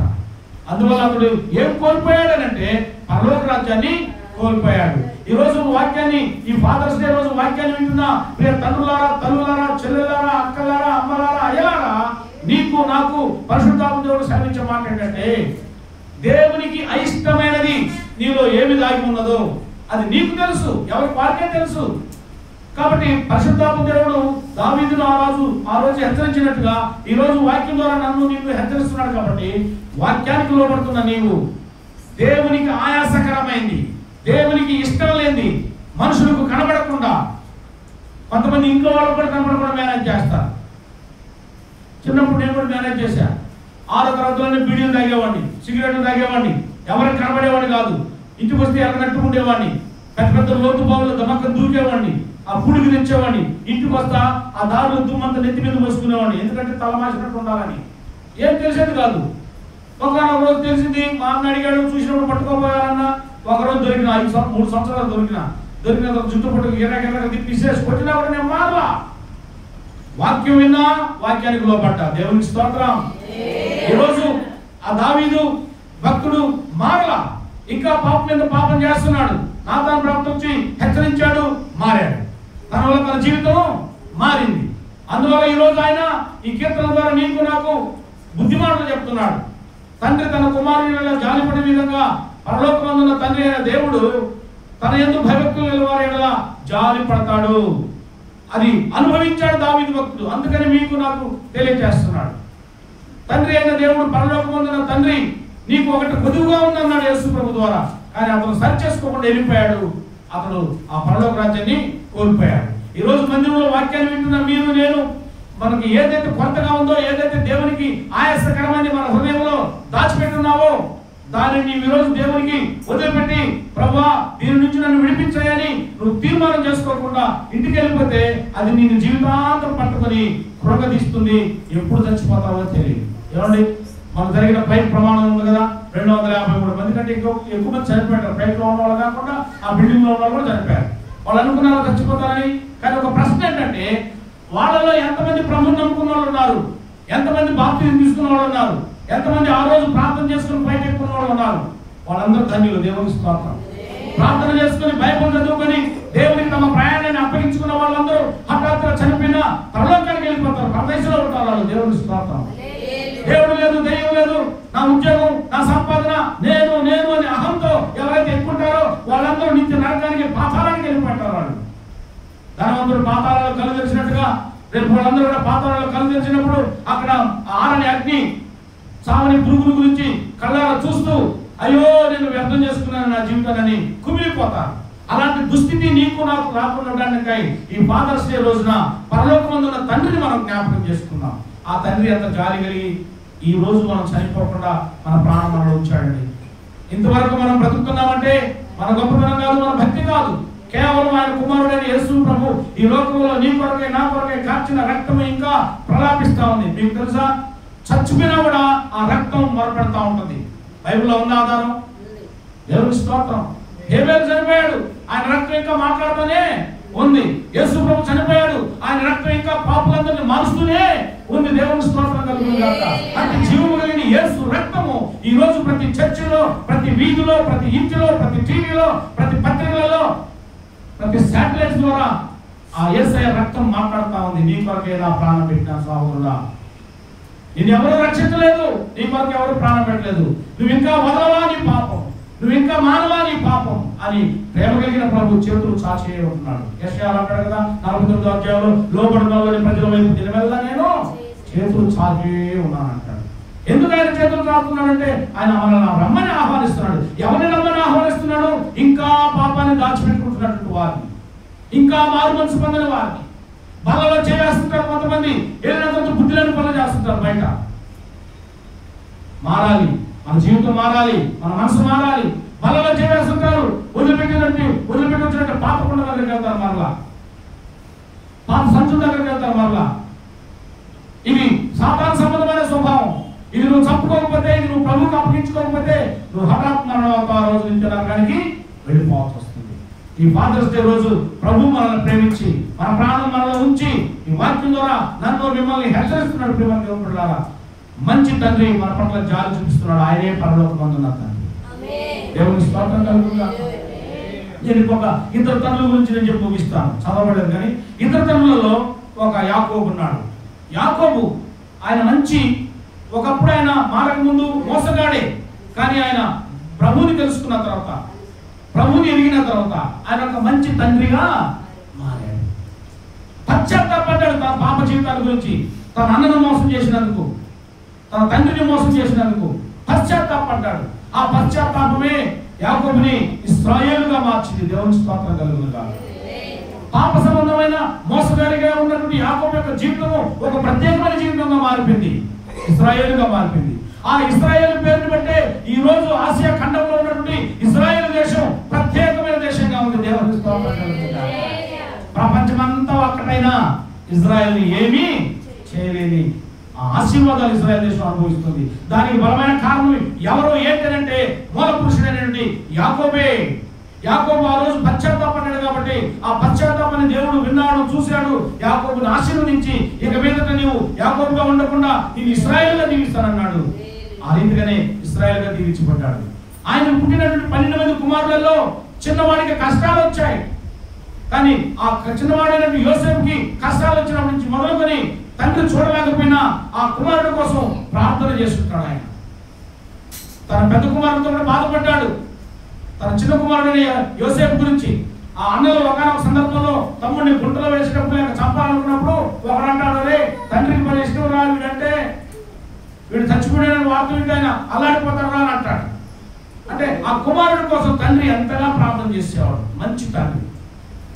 అందువల్ల అతడు ఏం కోల్పోయాడనంటే పరలోక రాజ్యాన్ని కోల్పోయాడు. ఈ రోజు వాక్యాన్ని, ఈ ఫాదర్స్ డే రోజు వాక్యాన్ని వింటున్నా ప్రియ తండ్రులారా, తల్లులారా, చెల్లెలారా, అక్కలారా, అమ్మలారా, అయ్యలారా, నీకు నాకు పరిశుద్ధాత్మ దేవుడు సెలవించే మాట ఏంటంటే, దేవునికి అయిష్టమైనది నీలో ఏమి దాగి ఉన్నదో అది నీకు తెలుసు, ఎవరికి వారికే తెలుసు. కాబట్టి పరిశుద్ధాత్మ దేవుడు దావీదును ఆ రోజు హెచ్చరించినట్టుగా ఈ రోజు వాక్యం ద్వారా నన్ను నీకు హెచ్చరిస్తున్నాడు. కాబట్టి వాక్యానికి లోబడుతున్న నీవు దేవునికి ఆయాసకరమైంది, దేవునికి ఇష్టం లేనిది, మనుషులకు కనబడకుండా, కొంతమంది ఇంట్లో వాళ్ళకు కూడా కనబడకుండా మేనేజ్ చేస్తారు. చిన్నప్పుడు నేను కూడా మేనేజ్ చేశా. 6వ తరగతిలోనే బీడీలు తాగేవాడిని, సిగరెట్లు తాగేవాడిని, ఎవరికి కనబడేవాడిని కాదు. ఇంటికి వస్తే ఎర్రనట్టు ఉండేవాడిని, పెద్ద పెద్ద లోతు బావులు దమక్క దూకేవాడిని, ఆ పుడికి తెచ్చేవాడిని. ఇంటికి వస్తా ఆ దారులు దుమ్మంతా నెత్తి మీద మోసుకునేవాడిని, ఎందుకంటే తలమాసినట్టు ఉండాలని. ఏం తెలిసేది కాదు. ఒకనొక రోజు తెలిసింది, మా అన్న అడిగాడు, చూసినప్పుడు పట్టుకోపోయారన్న. ఒకరోజు దొరికిన 3 సంవత్సరాలు దొరికిన జుట్టు పట్టుకు ఎర్రగెర్రగా తిప్పిసేసి కొట్టినా కూడా నేను మారలా. వాక్యం విన్నా, వాక్యానికి లోపడ్డా. దేవునికి స్తోత్రం. ఈరోజు ఆ దావీదు భక్తుడు మారలా, ఇంకా పాపం మీద పాపం చేస్తున్నాడు. నాతాను ప్రవక్త వచ్చి హెచ్చరించాడు, మారాడు. తన వల్ల తన జీవితం మారింది. అందువల్ల ఈరోజు ఆయన ఈ కీర్తన ద్వారా నీకు నాకు బుద్ధిమాటలు చెప్తున్నాడు. తండ్రి తన కుమారుని జాలిపడే విధంగా పరలోకమందున్న తండ్రి అయిన దేవుడు తన యందు భయభక్తులు గల వారి ఎడల జాలి పడతాడు. అది అనుభవించాడు దావీదు భక్తుడు. అందుకని మీకు నాకు తెలియజేస్తున్నాడు. తండ్రి అయిన దేవుడు, పరలోకమందున్న తండ్రి నీకు ఒకటి కొదువుగా ఉందన్నాడు యేసు ప్రభు ద్వారా. కానీ అతను సరి చేసుకోకుండా వెళ్ళిపోయాడు. అతడు ఆ పరలోక రాజ్యాన్ని కోల్పోయాడు. ఈ రోజు మందిరంలో వాక్యాన్ని వింటున్న మీరు నేను, మనకి ఏదైతే కొత్తగా ఉందో, ఏదైతే దేవునికి ఆయాసకరమని మన హృదయంలో దాచిపెట్టున్నావో దానిని నీవు ఈరోజు దేవునికి వదిలిపెట్టి, ప్రభువా దీని నుంచి నన్ను విడిపించాయని నువ్వు తీర్మానం చేసుకోకుండా ఇంటికి వెళ్ళిపోతే అది నేను జీవితాంతం పట్టుకొని కృంగదీస్తుంది. ఎప్పుడు చచ్చిపోతావో తెలియదు. ఏమండి, మనకు జరిగిన ఫ్లైట్ ప్రమాణం ఉంది కదా, 253 మంది కంటే ఎక్కువ మంది చనిపోయారు. ఫ్లైట్ లో ఉన్న వాళ్ళు కాకుండా ఆ బిల్డింగ్ లో ఉన్న వాళ్ళు కూడా చనిపోయారు. వాళ్ళు అనుకున్నారు చచ్చిపోతారని. కానీ ఒక ప్రశ్న ఏంటంటే, వాళ్ళలో ఎంతమంది ప్రభువుని నమ్ముకున్న వాళ్ళు ఉన్నారు, ఎంతమంది బాప్తిజం తీసుకున్న వాళ్ళు ఉన్నారు, ఎంతమంది ఆ రోజు ప్రార్థన చేసుకుని ఫ్లైట్ ఎక్కున్న వాళ్ళు ఉన్నారు? వాళ్ళందరూ ధన్యులు. దేవునికి స్తోత్రం. ప్రార్థన చేసుకుని బైబిల్ చదువుకొని దేవునికి తమ ప్రయాణాన్ని అప్పగించుకున్న వాళ్ళందరూ హఠాత్తుగా చనిపోయినా పరలోకానికి వెళ్ళిపోతారు, పరదేశంలో ఉంటారు వాళ్ళు. దేవునికి స్తోత్రం. దేవుడు లేదు, దైవం లేదు, నా ఉద్యోగం, నా సంపాదన, నేను నేను అని అహంతో ఎవరైతే ఎక్కుంటారో వాళ్ళందరూ నిత్య నరకానికి, పాతాళానికి వెళ్ళిపోతారు. వాళ్ళు ధనవంతుడు పాతాళాల్లో కళ్ళు తెరిచినట్టుగా రేపు వాళ్ళందరూ కూడా పాతాళాల్లో కళ్ళు తెరిచినప్పుడు అక్కడ ఆరని అగ్ని, సావని పురుగుల గురించి కళ్ళారా చూస్తూ అయ్యో నేను వ్యర్థం చేసుకున్నాను నా జీవితాన్ని కుమిలిపోతాను. అలాంటి దుస్థితి నీకు నాకు రాకుండా ఈ ఫాదర్స్ డే రోజున పరలోకమందున్న తండ్రిని మనం జ్ఞాపకం చేసుకుందాం. ఆ తండ్రి అంత జాలి కలిగి ఈ రోజు మనం చనిపోకుండా మన ప్రాణం మనలో ఉంచాడండి. ఇంతవరకు మనం బ్రతుకుతున్నామంటే మన గొప్పతనం కాదు, మన భక్తి కాదు, కేవలం ఆయన కుమారుడైన యేసు ప్రభు ఈ లోకంలో నీ కొరకే నా కొరకే కార్చిన రక్తం ఇంకా ప్రలాపిస్తా ఉంది. మీకు తెలుసా, చచ్చిపోయినా కూడా ఆ రక్తం మొరపెడతా ఉంటుంది. బైబిల్లో ఉన్న ఆధారం. దేవుని స్తోత్రం. హేబేలు చనిపోయాడు, ఆయన రక్తం ఇంకా మాట్లాడుతూనే ఉంది. యేసు ప్రభు చనిపోయాడు, ఆయన రక్తం ఇంకా పాపులందరినీ మారుస్తూనే ఉంది. దేవుని స్తోత్రం కలుగును గాక. అంటే జీవము కలిగిన యేసు రక్తము ఈ రోజు ప్రతి చర్చిలో, ప్రతి వీధిలో, ప్రతి ఇంటిలో, ప్రతి టీవీలో, ప్రతి పత్రికలలో, ప్రతి శాటిలైట్స్ ద్వారా ఆ యేసయ్య రక్తం మాట్లాడుతా ఉంది. నీ కొరకే నా ప్రాణం పెట్టిన సహోదరుడా, నేను ఎవరు రక్షించలేదు, నీ కొరకు ఎవరు ప్రాణం పెట్టలేదు, నువ్వు ఇంకా వదలవా నీ పాపం, నువ్వు ఇంకా మానవా నీ పాపం అని ప్రేమ కలిగిన ప్రభు చేతులు చాచే ఉంటున్నాడు. యెషయా అంటాడు కదా 49వ అధ్యాయంలో, లోబడినలోని ప్రజల వైపు దినమెల్లా నేను చేతులు చాచే ఉన్నాను అంటాడు. ఎందుకు ఆయన చేతులు చాచుతున్నాడంటే ఆయన మనల్ని రమ్మని ఆహ్వానిస్తున్నాడు. ఎవరిని రమ్మని ఆహ్వానిస్తున్నాడు? ఇంకా పాపాన్ని దాచిపెట్టుకుంటున్నట్టు వారిని, ఇంకా మారు మనసు పొందని వారిని. బలలో చేస్తుంటారు కొంతమంది, ఏదైనా కొంత బుద్ధి లేని పనులు చేస్తుంటారు బయట. మారాలి, మన జీవితం మారాలి, మన మనసు మారాలి. బలలో చేస్తుంటారు, వదిలిపెట్టి వచ్చినట్టు పాప కుండ దగ్గరికి వెళ్తారు, మరలా పాప సంచుల దగ్గరికి వెళ్తారు. మరలా ఇవి సాతాను సంబంధమైన స్వభావం. ఇది నువ్వు చంపుకోకపోతే, ఇది నువ్వు ప్రభువుకు అప్పగించుకోకపోతే నువ్వు హఠాత్ మరణం ఆ రోజు నుంచి నరకానికి వెళ్ళిపోవాల్సి వస్తుంది. ఈ ఫాదర్స్ డే రోజు ప్రభు మనల్ని ప్రేమించి మన ప్రాణం మనలో ఉంచి ఈ వాక్యం ద్వారా నన్ను మిమ్మల్ని హెచ్చరిస్తున్నాడు. ప్రేమను దేవుడులారా, మంచి తండ్రి మన పట్ల జాలి చూపిస్తున్నాడు. ఆయనే పరలోకమందున్న తండ్రి. దేవుని స్తోత్రం కలుగుగాక. నేను ఇంకొక ఇద్దరు తండ్రుల గురించి నేను చెప్పి ముగిస్తాను, చదవలేదు కానీ ఇద్దరు తండ్రులలో ఒక యాకోబు ఉన్నాడు. యాకోబు ఆయన మంచి, ఒకప్పుడు ఆయన మారక ముందు మోసగాడే, కానీ ఆయన ప్రభువుని తెలుసుకున్న తర్వాత, ప్రభువుని ఎరిగిన తర్వాత ఆయన ఒక మంచి తండ్రిగా మారాడు. పశ్చాత్తాపడ్డాడు తన పాప జీవితాల గురించి. తన అన్నను మోసం చేసినందుకు, తన తండ్రిని మోసం చేసినందుకు పశ్చాత్తాపడ్డాడు. ఆ పశ్చాత్తాపమే యాకోబుని ఇశ్రాయేలుగా మార్చింది. దేవుని స్తోత్రం కలుగునుగాక. పాప సంబంధమైన మోసగారిగా ఉన్నటువంటి యాకోబు యొక్క జీవితము ఒక ప్రత్యేకమైన జీవితంగా మారిపోయింది, ఇశ్రాయేలుగా మారిపోయింది. ఆ ఇశ్రాయేలు పేరుని బట్టే ఈ రోజు ఆసియా ఖండంలో ఉన్నటువంటి ఇశ్రాయేలు దేశం ప్రత్యేకమైన దేశంగా ఉంది. దేవుని స్తోత్రం కలుగునుగాక. ప్రపంచమంతా ఒక్కటైనా ఇజ్రాయెల్ ఏమీ చేయలేని ఆశీర్వాదాలు ఇశ్రాయేల్ దేశం అనుభవిస్తుంది. దానికి బలమైన కారణం ఎవరు ఏంటంటే మూల పురుషుడైనటువంటి యాకోబే. యాకోబు ఆ రోజు పశ్చాత్తాపడ్డాడు కాబట్టి ఆ పశ్చాత్తాపాన్ని దేవుడు విన్నాడు, చూశాడు. యాకోబుని ఆశీర్వదించి ఇక మీదట నీవు యాకోబుగా ఉండకుండా నేను ఇశ్రాయేలుగా దీవిస్తానన్నాడు. ఆ రీతిగానే ఇశ్రాయేలుగా దీవించబడ్డాడు. ఆయన పుట్టినటువంటి 12 మంది కుమారులలో చిన్నవాడికి కష్టాలు వచ్చాయి, కానీ ఆ చిన్నవాడైనటువంటి యోసేపుకి కష్టాలు వచ్చినప్పటి నుంచి మొదలుకొని తండ్రి చూడలేకపోయినా ఆ కుమారుడు కోసం ప్రార్థన చేసుకుంటాడు. ఆయన తన పెద్ద కుమారుడితో కూడా బాధపడ్డాడు. తన చిన్న కుమారుడైన యోసేపు గురించి ఆ అన్నలు ఒకనొక సందర్భంలో తమ్ముడిని గుంటలో వేసినప్పుడు లేక చంపాలనుకున్నప్పుడు ఒకడంటాడు, రే తండ్రికి మరి ఇష్టం రా వీడంటే, వీడు చచ్చిపోయాడని వార్త వింటే ఆయన అల్లాడిపోతాడు అని అంటాడు. అంటే ఆ కుమారుడి కోసం తండ్రి ఎంతగా ప్రార్థన చేసేవాడు. మంచి తండ్రి.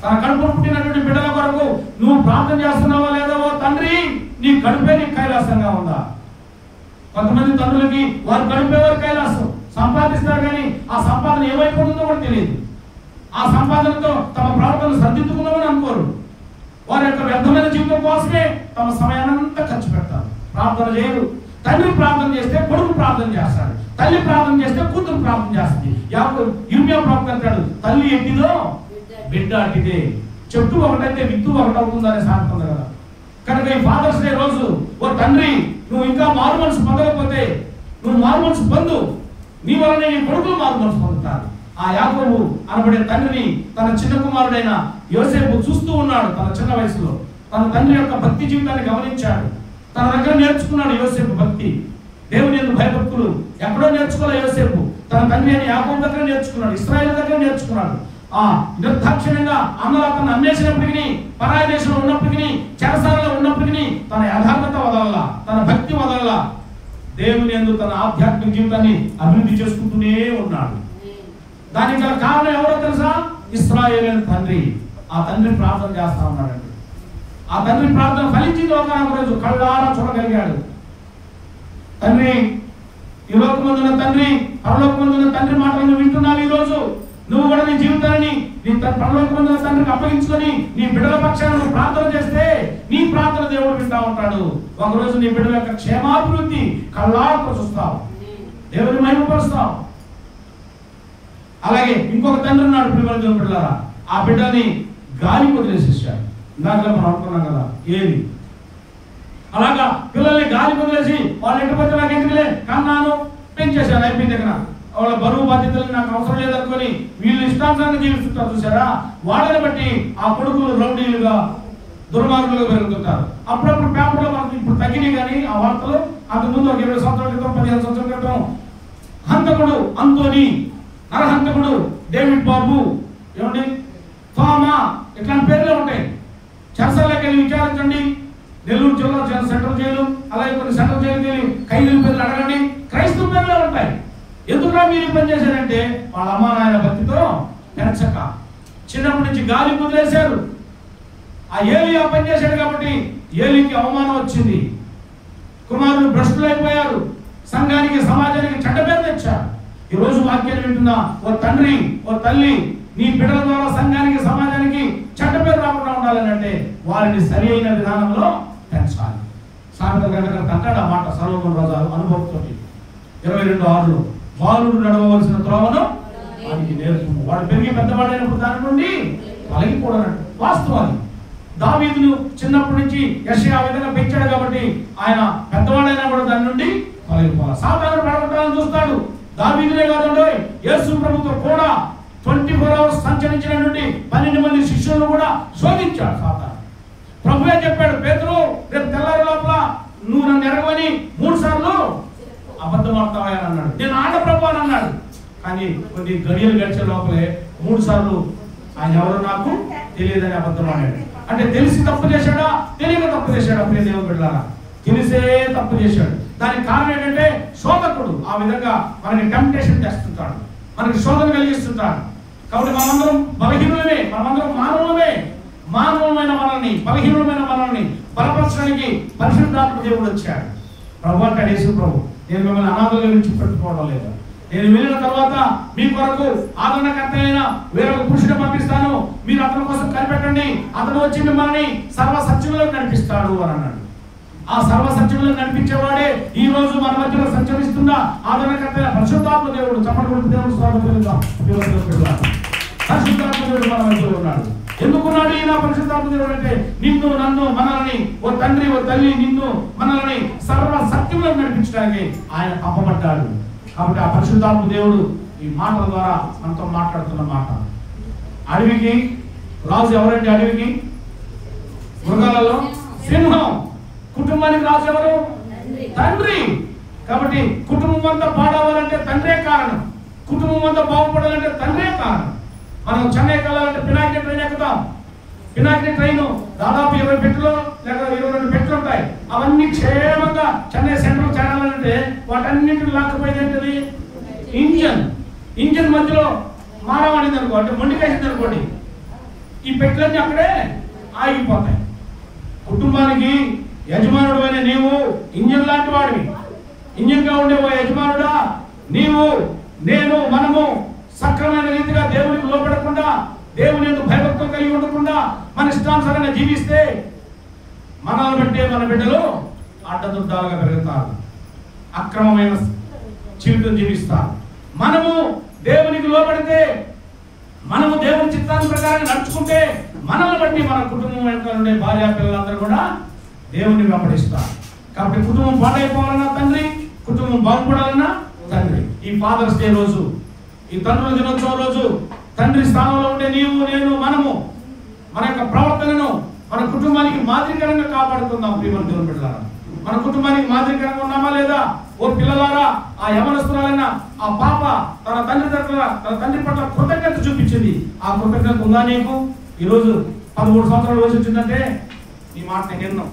తన కడుపును పుట్టినటువంటి బిడ్డల కొరకు నువ్వు ప్రార్థన చేస్తున్నావా లేదా? ఓ తండ్రి, నీ కడుపే నీ కైలాసంగా ఉందా? కొంతమంది తండ్రులకి వారు కడుపే వారు కైలాసం, సంపాదిస్తారు కానీ ఆ సంపాదన ఏమైపోతుందో కూడా తెలియదు. ఆ సంపాదనతో తమ ప్రార్థనలు సర్దిద్దుకుందామని అనుకోరు. వారి యొక్క వ్యర్థమైన జీవితం కోసమే తమ సమయానంతా ఖర్చు పెడతారు, ప్రార్థన చేయరు. తండ్రి ప్రార్థన చేస్తే కొడుకు ప్రార్థన చేస్తాడు, తల్లి ప్రార్థన చేస్తే కూతురు ప్రార్థన చేస్తుంది. ఇర్మియా ప్రవక్త అంటాడు, తల్లి ఎట్టిదో బిడ్డ అట్టిదే, చెట్టు ఒకటైతే విత్తు ఒకటి అవుతుందనే సాగుతుంది కదా. కనుక ఈ ఫాదర్స్ డే రోజు ఓ తండ్రి, నువ్వు ఇంకా మారు మనసు పొందకపోతే నువ్వు మారు మనసు పొందు, నీ వలన నీ కొడుకులు మారు మనసు పొందుతారు. ఆ యాకోబు అనబడే తండ్రిని తన చిన్న కుమారుడైన యోసేపు చూస్తూ ఉన్నాడు. తన చిన్న వయసులో తన తండ్రి యొక్క భక్తి జీవితాన్ని గమనించాడు. తన దగ్గర నేర్చుకున్నాడు యోసేపు భక్తి, దేవుని యందు భయభక్తులు. ఎక్కడో నేర్చుకోలే యోసేపు, తన తండ్రి అయిన యాకోబు దగ్గర నేర్చుకున్నాడు, ఇశ్రాయేలు దగ్గర నేర్చుకున్నాడు. ఆ నిర్దాక్షిణ్యంగా అన్నలు అతను అన్వేషించినప్పటికీ, పరాయి దేశంలో ఉన్నప్పటికీ, చెరసాలలో ఉన్నప్పటికీ తన యథార్థత వదలలా, తన భక్తి వదలలా, దేవుని యందు తన ఆధ్యాత్మిక జీవితాన్ని అభివృద్ధి చేసుకుంటూనే ఉన్నాడు. దానికి గల కారణం ఎవరో తెలుసా? ఇశ్రాయేలు తండ్రి. ఆ తండ్రి ప్రార్థన చేస్తా ఉన్నాడండి. ఆ తండ్రి ప్రార్థన ఫలించింది. ఒక రోజు కళ్ళారా చూడగలిగాడు. తండ్రి, ఈ లోకమందున్న తండ్రి, పరలోకమందున్న తండ్రి మాటలను వింటున్నావు. ఈ రోజు నువ్వు కూడా నీ జీవితాన్ని నీ పరలోకమందున్న తండ్రికి అప్పగించుకొని నీ బిడ్డల పక్షాన ప్రార్థన చేస్తే నీ ప్రార్థన దేవుడు వింటా ఉంటాడు. ఒకరోజు నీ బిడ్డల యొక్క క్షేమాభివృద్ధి కళ్ళారా చూస్తావు, దేవుని మహిమపరుస్తావు. అలాగే ఇంకొక తండ్రి ఉన్నాడు, ప్రియమైన బిడ్డలారా. ఆ బిడ్డని గాలి వదిలేసేసాడు. ఇందాక మనం అనుకున్నాం కదా, ఏది అలాగా పిల్లల్ని గాలి వదిలేసి వాళ్ళ ఇంటి పట్ల నాకు ఎందుకులే కన్నాను, పెంచేశాను, అయిపోయింది. దగ్గర వాళ్ళ బరువు బాధ్యతలు నాకు అవసరం లేదనుకొని వీళ్ళు ఇష్టాంతరంగా జీవిస్తుంటారు. చూసారా? వాళ్ళని బట్టి ఆ కొడుకులు రౌడీలుగా, దుర్మార్గులుగా పెరుగుతుంటారు. అప్పుడప్పుడు పేపర్లో మనకు ఇప్పుడు తగ్గినాయి కానీ ఆ వార్తలు అంతకుముందు ఒక 20 సంవత్సరాల క్రితం, 15 సంవత్సరాల క్రితం హంతకుడు అంతోని, నరహంతకుడు డేవిడ్ బాబు, ఏమండి ఫామా, ఇట్లాంటి పేర్లే ఉంటాయి. చెరసాలకి వెళ్ళి విచారించండి. నెల్లూరు జిల్లా సెంట్రల్ జైలు, అలాగే కొన్ని సెంట్రల్ జైలుకి వెళ్ళి ఖైదీల పేర్లు అడగండి, క్రైస్తవ పేర్లే ఉంటాయి. ఎందుకురా మీరు పని చేశారంటే వాళ్ళ అమ్మా నాయన భక్తితో పెంచక చిన్నప్పటి నుంచి గాలి వదిలేశారు. ఆ ఏలి ఆ పని చేశాడు కాబట్టి ఏలికి అవమానం వచ్చింది. కుమారులు భ్రష్టులు అయిపోయారు. సంఘానికి సమాజానికి చెడ్డ పేరు తెచ్చారు. ఈ రోజు వాక్యాన్ని వింటున్న ఓ తండ్రి ఓ తల్లి, నీ బిడ్డల ద్వారా సంఘానికి సమాజానికి చెడ్డ పేరు రాకుండా ఉండాలని అంటే వారిని సరి అయిన విధానంలో పెంచాలి. సామెతల గ్రంథకర్త అంటాడు ఆ మాట సొలొమోను రాజు అనుభవంతో 22:6 బాలుడు నడవవలసిన త్రోవను వానికి నేర్చుము, వాడు పెరిగి పెద్దవాడైనప్పుడు దాని నుండి తొలగిపోవడం వాస్తవాన్ని. దావీదును చిన్నప్పటి నుంచి యెషయా ఆ విధంగా పెంచాడు కాబట్టి ఆయన పెద్దవాడైనా కూడా దాని నుండి తొలగిపోవాలి. సాతాను పడగొట్టాలని చూస్తాడు. దావీదునే కాదండి, యేసు ప్రభుతో కూడా 24 అవర్స్ సంచరించిన నుండి 12 మంది శిష్యులను కూడా శోధించాడు సాతాను. ప్రభువే చెప్పాడు, పేతురు రేపు తెల్లారి లోపల నువ్వు నన్ను ఎరగవని 3 సార్లు అబద్ధం ఆడతావా అని అన్నాడు. నేను ఆడ ప్రభు అని అన్నాడు. కానీ కొన్ని గడియలు గడిచే లోపలే 3 సార్లు ఆయన ఎవరో నాకు తెలియదని అబద్ధం ఆడాడు. అంటే తెలిసి తప్పు చేశాడా, తెలియక తప్పు చేశాడా? ప్రియ దేవుని బిడ్డలారా, తెలిసే తప్పు చేశాడు. దానికి కారణం ఏంటంటే శోధకుడు ఆ విధంగా మనకి టెంప్టేషన్ చేస్తుంటాడు, మనకి శోధన కలిగిస్తుంటాడు. కాబట్టి మనందరం బలహీనులమే, మనమందరం మానవులమైన మనల్ని, బలహీనులమైన మనల్ని బలపరచడానికి పరిశుద్ధాత్మ దేవుడు వచ్చాడు. ప్రభు అంటాడు, యేసు ప్రభు, నేను మిమ్మల్ని అనాథలుగా విడిచిపెట్టుకోవడం లేదు. నేను వెళ్ళిన తర్వాత మీ కొరకు ఆదరణకర్త అయిన వేరొక పురుషుని పంపిస్తాను, మీరు అతని కోసం కనిపెట్టండి, అతను వచ్చి మిమ్మల్ని సర్వసత్యంలో నడిపిస్తాడు అని అన్నాడు. ఆ సర్వసత్యంలో నడిపించేవాడే ఈ రోజు మన మధ్యలో సంచరిస్తున్న ఆదరణకర్త పరిశుద్ధాత్మ దేవుడు. చప్పటి దేవుడు స్వాగతం. పరిశుద్ధాత్మ దేవుడు మన మధ్యలో ఉన్నాడు. ఎందుకున్నాడు ఈయన పరిశుద్ధాత్మ దేవుడు అంటే నిన్ను నన్ను మనల్ని ఓ తండ్రి ఓ తల్లి నిన్ను మనల్ని సర్వసత్యంలో నడిపించడానికి ఆయన పంపబడ్డాడు. కాబట్టి ఆ పరిశుద్ధాత్మ దేవుడు ఈ మాటల ద్వారా మనతో మాట్లాడుతున్న మాట. అడవికి రాజు ఎవరంటే అడవికి మృగాలలో సింహం. కుటుంబానికి రాజు ఎవరు? తండ్రి. కాబట్టి కుటుంబం అంతా పాడవాలంటే తండ్రే కారణం, కుటుంబం అంతా బాగుపడాలంటే తండ్రే కారణం. మనం చెన్నై వెళ్ళాలంటే పినాకిని ట్రైన్ ఎక్కుతాం. పినాకిని ట్రైన్ దాదాపు 20 పెట్టెలు లేక 22 పెట్టెలు ఉంటాయి. అవన్నీ క్షేమంగా చెన్నై సెంట్రల్ చేరాలంటే వాటన్నింటిని లాక్కపోయేది ఏంటది? ఇంజన్ మధ్యలో మారవాడింది అనుకో, అంటే మొండికేసింది అనుకోండి, ఈ పెట్టెలన్నీ అక్కడే ఆగిపోతాయి. కుటుంబానికి యజమానుడు అయిన నీవు ఇంజన్ లాంటి వాడివి. ఇంజన్ గా ఉండే ఓ యజమానుడా, నీవు నేను మనము సక్రమైన రీతిగా దేవునికి లోపడకుండా, దేవుని యందు భయభక్తులు కలిగి ఉండకుండా మన ఇష్టానుసారంగా జీవిస్తే మనల్ని బట్టే మన బిడ్డలు అడ్డదుడ్డాలుగా పెరుగుతారు, అక్రమమైన జీవితం జీవిస్తారు. మనము దేవునికి లోపడితే, మనము దేవుని చిత్తాన్ని ప్రకారం నడుచుకుంటే మనల్ని బట్టి మన కుటుంబం వెంట ఉండే భార్య పిల్లలందరూ కూడా దేవుని వెంబడిస్తారు. కాబట్టి కుటుంబం పాడైపోవాలన్నా తండ్రి, కుటుంబం బాగుపడాలన్నా తండ్రి. ఈ ఫాదర్స్ డే రోజు, ఈ తండ్రుల దినోత్సవం రోజు తండ్రి స్థానంలో ఉండే నీవు నేను మనము మన యొక్క ప్రవర్తనను మన కుటుంబానికి మాదిరికరంగా కాపాడుకుందాం. ప్రియమైన దేవుని బిడ్డలారా, మన కుటుంబానికి మాదిరికరంగా ఉన్నామా లేదా? ఓ పిల్లలారా, ఆ యవనస్తురాలైన ఆ పాప తన తండ్రి పట్ల కృతజ్ఞత చూపించింది. ఆ కృతజ్ఞత ఉందా నీకు? ఈరోజు 13 సంవత్సరాల వయసు వచ్చిందంటే నీ మాట నేను విన్నాం.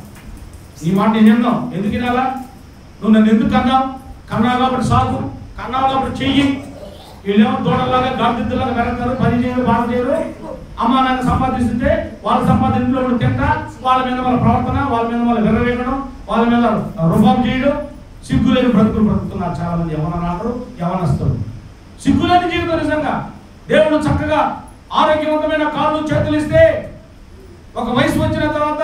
ఎందుకు వినాలా? నువ్వు నన్ను ఎందుకు కన్నావు కాబట్టి సాగు, కన్నావు కాబట్టి చెయ్యి. వీళ్ళేమో దూడలాగా గాడిదలాగా వెళ్తారు, పని చేయరు, బాధ చేయరు. అమ్మ నాన్న సంపాదిస్తుంటే వాళ్ళ సంపాదింట్లో తింటా, వాళ్ళ మీద వాళ్ళ ప్రవర్తన, వాళ్ళ మీద వాళ్ళ విర్రవేయడం, వాళ్ళ మీద రుబాబు చేయడం, సిగ్గులేని బ్రతుకులు బ్రతుకుతున్నారు చాలా మంది యవనస్తులు. సిగ్గులేని జీవితం. నిజంగా దేవుడు చక్కగా ఆరోగ్యవంతమైన కాళ్ళు చేతులు ఇస్తే ఒక వయసు వచ్చిన తర్వాత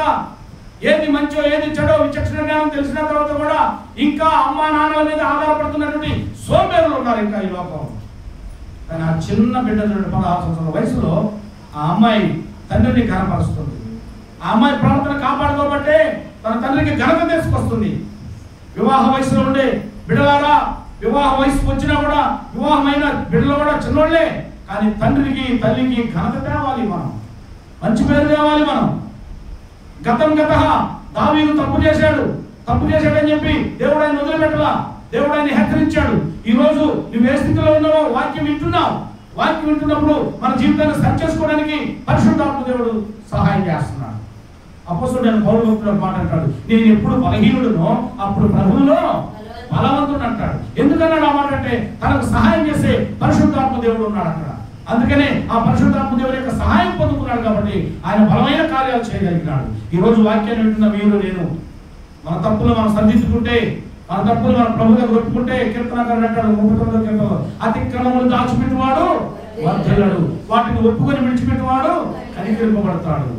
ఏది మంచో ఏది చెడో విచక్షణ జ్ఞానం తెలిసిన తర్వాత కూడా ఇంకా అమ్మా నాన్నల మీద ఆధారపడుతున్నటువంటి సోమేరులు ఉన్నారు ఇంకా ఈ లోకంలో. కానీ ఆ చిన్న బిడ్డ 16 సంవత్సరాల వయసులో ఆ అమ్మాయి తండ్రిని ఘనపరుస్తుంది. ఆ అమ్మాయి ప్రవర్తన కాపాడుకోబట్టే తన తండ్రికి ఘనత తీసుకొస్తుంది. వివాహ వయసులో ఉండే బిడ్డలారా, వివాహ వయసు వచ్చినా కూడా వివాహమైన బిడ్డలు కూడా చిన్నోళ్లే, కానీ తండ్రికి తల్లికి ఘనత తేవాలి, మనం మంచి పేరు తేవాలి. మనం గతం దావీదు తప్పు చేశాడని చెప్పి దేవుడు ఆయన వదిలిపెట్టలా, దేవుడు ఆయన హెచ్చరించాడు. ఈ రోజు నువ్వు ఏ స్థితిలో ఉన్నావో వాక్యం వింటున్నప్పుడు మన జీవితాన్ని సరి చేసుకోవడానికి పరిశుద్ధాత్మ దేవుడు సహాయం చేస్తున్నాడు. అపోస్తలుడైన పౌలు భక్తుడు మాట అంటాడు, నేను ఎప్పుడు బలహీనుడునో అప్పుడు ప్రభువులో బలవంతుడు అంటాడు. ఎందుకన్నాడు ఆ మాట అంటే తనకు సహాయం చేసే పరిశుద్ధాత్మ దేవుడు ఉన్నాడు అక్కడ. అందుకనే ఆ పరిశుద్ధాత్మ దేవుడి యొక్క సహాయం పొందుకున్నాడు కాబట్టి ఆయన బలమైన కార్యాలు చేయగలిగినాడు. ఈ రోజు వాక్యాన్ని వింటున్న మీరు నేను మన తప్పులు మనం సరిదిద్దుకుంటే మన తప్పులు మన ప్రభు దగ్గర ఒప్పుకుంటే కీర్తనకారుడు అంటాడు 39వ కీర్తనలో, అతిక్రమములు దాచిపెట్టువాడు వర్ధిల్లడు, వాటిని ఒప్పుకొని విడిచిపెట్టువాడు కనికరింపబడతాడు.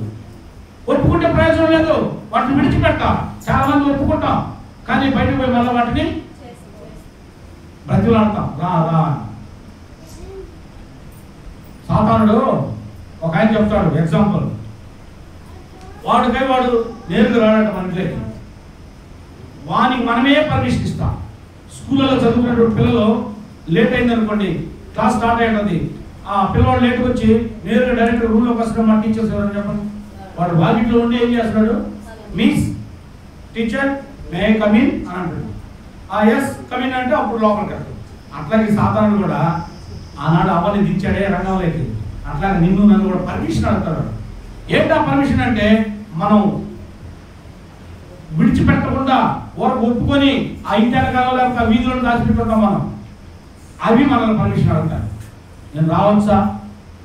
ఒప్పుకుంటే ప్రయోజనం లేదు, వాటిని విడిచిపెట్టాలి. చాలా మంది ఒప్పుకుంటాం కానీ బయటకు పోయి మళ్ళీ వాటిని బ్రతిలాడతాం, రా రా. సాతానుడు ఒక ఆయన చెప్తాడు ఎగ్జాంపుల్, వాడికై వాడు నేరుగా రాడట మన ఇంట్లోకి, వానికి మనమే పర్మిషన్ ఇస్తాం. స్కూళ్ళలో చదువుకునేటువంటి పిల్లలు లేట్ అయింది అనుకోండి, క్లాస్ స్టార్ట్ అయ్యింది, ఆ పిల్లవాడు లేట్కి వచ్చి నేరుగా డైరెక్ట్ రూమ్లోకి వస్తాడు. మన టీచర్స్ ఎవరైనా చెప్పండి, వాడు వాకిట్లో ఉండి ఏం చేస్తున్నాడు, మిస్ టీచర్ మే కమిన్ అని అంటాడు. ఎస్ కమిన్ అంటే అప్పుడు లోపలికి వెళ్తాడు. అట్లాగే సాతానుడు కూడా ఆనాడు అవ్వని దించాడే రంగంలోకి, అట్లాగే నిన్ను నన్ను కూడా పర్మిషన్ అడుగుతాడు. ఏంటా పర్మిషన్ అంటే మనం విడిచిపెట్టకుండా వరకు ఒప్పుకొని ఆ ఇంటి వెనకాల లేక వీధులను దాచిపెట్టుకుంటాం మనం, అవి మనల్ని పర్మిషన్ అడుగుతారు. నేను రావచ్చా,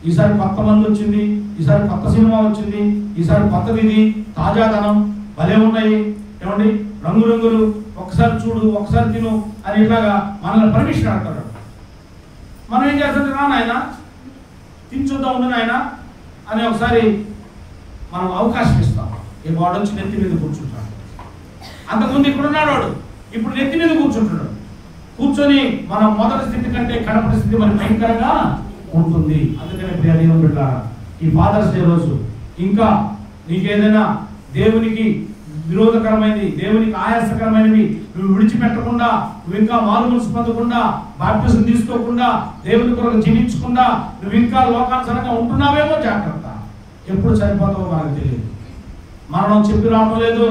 ఈసారి కొత్త మంది వచ్చింది, ఈసారి కొత్త సినిమా వచ్చింది, ఈసారి కొత్తది, ఇది తాజాదనం భలే ఉన్నాయి ఏమండి, రంగురంగులు, ఒకసారి చూడు ఒకసారి తిను అని ఇట్లాగా మనల్ని పర్మిషన్ అడుగుతాడు. మనం ఏం చేస్తుంటే, రా నాయన తినచుద్దాం ఉండు నాయన అని ఒకసారి మనం అవకాశం ఇస్తాం. ఈ వాడు వచ్చి నెత్తి మీద కూర్చుంటాడు. అంతకుముందు ఇక్కడ ఉన్నాడు వాడు, ఇప్పుడు నెత్తి మీద కూర్చుంటాడు. కూర్చొని మన మొదటి స్థితి కంటే కడపటి స్థితి మనకి భయంకరంగా ఉంటుంది. అందుకనే ప్రియ దేవుని బిడ్డలారా, ఈ ఫాదర్స్ డే రోజు ఇంకా నీకేదైనా దేవునికి విరోధకరమైనది, దేవునికి ఆయాసకరమైనవి నువ్వు విడిచిపెట్టకుండా, నువ్వు ఇంకా మారుమనసు పొందకుండా, బాప్టిజం తీసుకోకుండా, దేవుని కొరకు జీవించకుండా నువ్వు ఇంకా లోకానుసారంగా ఉంటున్నావేమో జాగ్రత్త. ఎప్పుడు చనిపోతావో మనకు తెలియదు. మరణం చెప్పి రావడం లేదు,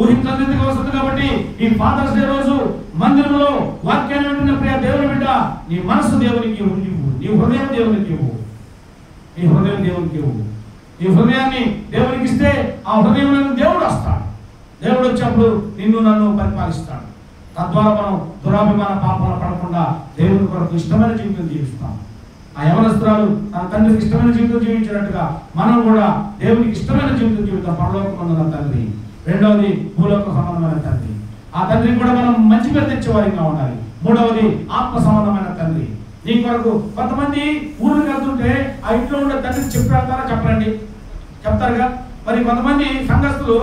ఊహించడానికి వస్తుంది. కాబట్టి ఈ ఫాదర్స్ డే రోజు మందిరంలో వాక్యాన్ని వింటున్న ప్రియ దేవుని బిడ్డ, నీ మనసు దేవునికి ఇవ్వు, నీ హృదయం దేవునికి ఇవ్వు, నీ హృదయం దేవునికి ఇవ్వు. నీ హృదయాన్ని దేవునికి ఇస్తే ఆ హృదయంలో దేవుడు వస్తాడు. దేవుడు వచ్చినప్పుడు నిన్ను నన్ను పరిపాలిస్తాడు. తద్వారా మనం దురాభిమాన పాపంలో పడకుండా దేవుని కొరకు ఇష్టమైన జీవితం జీవిస్తాం. ఆ యవనస్తురాలు తన తండ్రికి ఇష్టమైన జీవితం జీవించినట్టుగా మనం కూడా దేవునికి ఇష్టమైన జీవితం జీవితం. పరలోకమందున్న తండ్రి, రెండవది భూలోక సంబంధమైన తండ్రి. ఆ తండ్రికి కూడా మనం మంచి పేరు తెచ్చేవారిగా ఉండాలి. మూడవది ఆత్మ సంబంధమైన తండ్రి. నీ కొరకు కొంతమంది ఊరికి వెళ్తుంటే ఆ ఇంట్లో ఉండే తండ్రికి చెప్పి వెళ్తారా? చెప్పరండి, చెప్తారుగా. మరి కొంతమంది సంఘస్థులు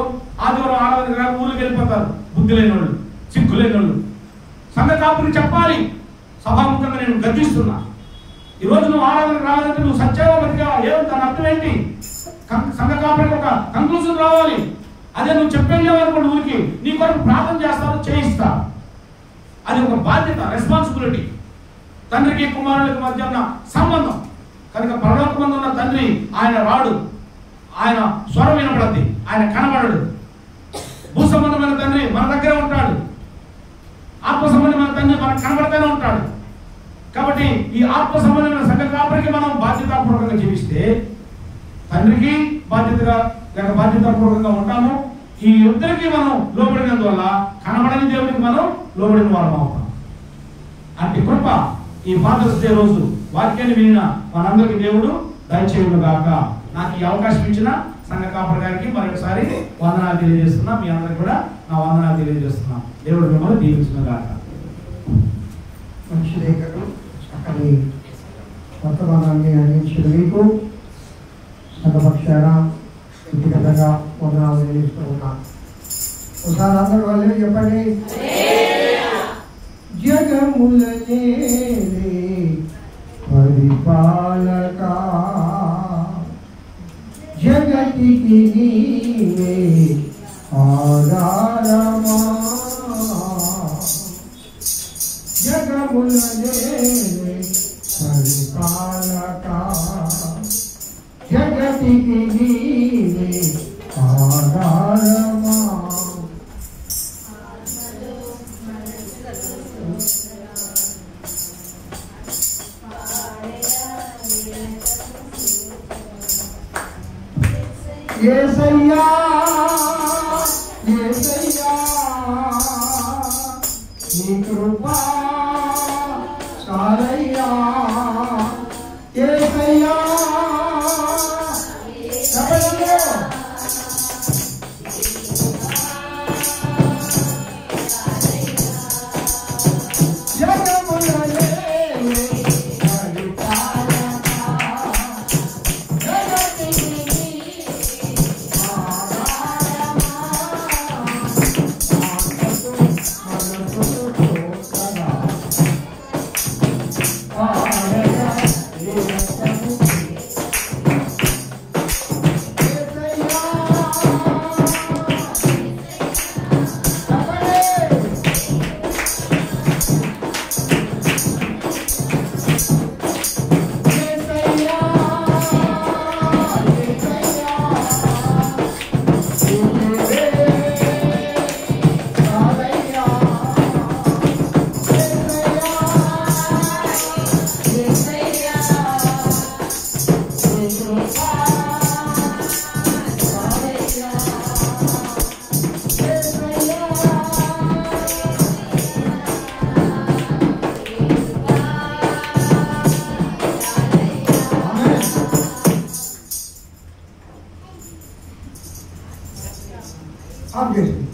ఆదివారం ఆడవారికి ఊరికి వెళ్ళిపోతారు. బుద్ధి లేని వాళ్ళు, సిగ్గు లేని వాళ్ళు. సంఘ కాపురికి చెప్పాలి. సభాముఖంగా నేను గర్జిస్తున్నా, ఈరోజు నువ్వు ఆరాధనకు రావాలంటే నువ్వు సత్యవతిగా ఏం దాని అర్థం ఏంటి? సంఘ కాపురికి ఒక కంక్లూజన్ రావాలి. అదే నువ్వు చెప్పేవారు ఊరికి నీ కొరకు ప్రార్థన చేస్తారు, చేయిస్తా. అది ఒక బాధ్యత, రెస్పాన్సిబిలిటీ. తండ్రికి కుమారునికి మధ్య ఉన్న సంబంధం కనుక పరలోకమందు ఉన్న తండ్రి ఆయన రాడు, ఆయన స్వరం వినపడద్ది, ఆయన కనబడడు. భూ సంబంధమైన తండ్రి మన దగ్గర ఉంటాడు, ఆత్మ సంబంధమైన తండ్రి మనకు కనబడతానే ఉంటాడు. కాబట్టి ఈ ఆత్మ సంబంధమైన సంఘ కాపురికి మనం బాధ్యతాపూర్వకంగా జీవిస్తే తండ్రికి బాధ్యతగా లేక బాధ్యతాపూర్వకంగా ఉంటాము. ఈ ఇద్దరికి మనం లోబడినందువల్ల కనబడని దేవుడికి మనం లోబడిన వారం అవుతాం. అంటే కృప ఈ ఫాదర్స్ డే రోజు వాక్యాన్ని వినిన మనందరికీ దేవుడు దయచేయును గాక. నాకు ఈ అవకాశం ఇచ్చిన సంఘ కాపరి గారికి మరొకసారి వందనాలు తెలియజేస్తున్నా. మీ అందరికి కూడా నా వందనాలు తెలియజేస్తున్నా. దేవుడు మిమ్మల్ని దీవించును గాక. మంచిదే గారు, చక్కని వర్తమానాన్ని అందించిన మీకు సంఘపక్షాన వ్యక్తిగతంగా వందనాలు తెలియజేస్తూ ఉన్నా. ఒకసారి అందరి వాళ్ళే చెప్పండి. జగములనే పరిపాలక జగతికి నీవే ఆధారమా, జగములనే పరిపాలక జగతికి నీవే ఆధారమా. యేసయ్యా యేసయ్యా నీ కృపా చాలయ్యా, యేసయ్యా చెప్పండి. ఆఫ్ చేసింది.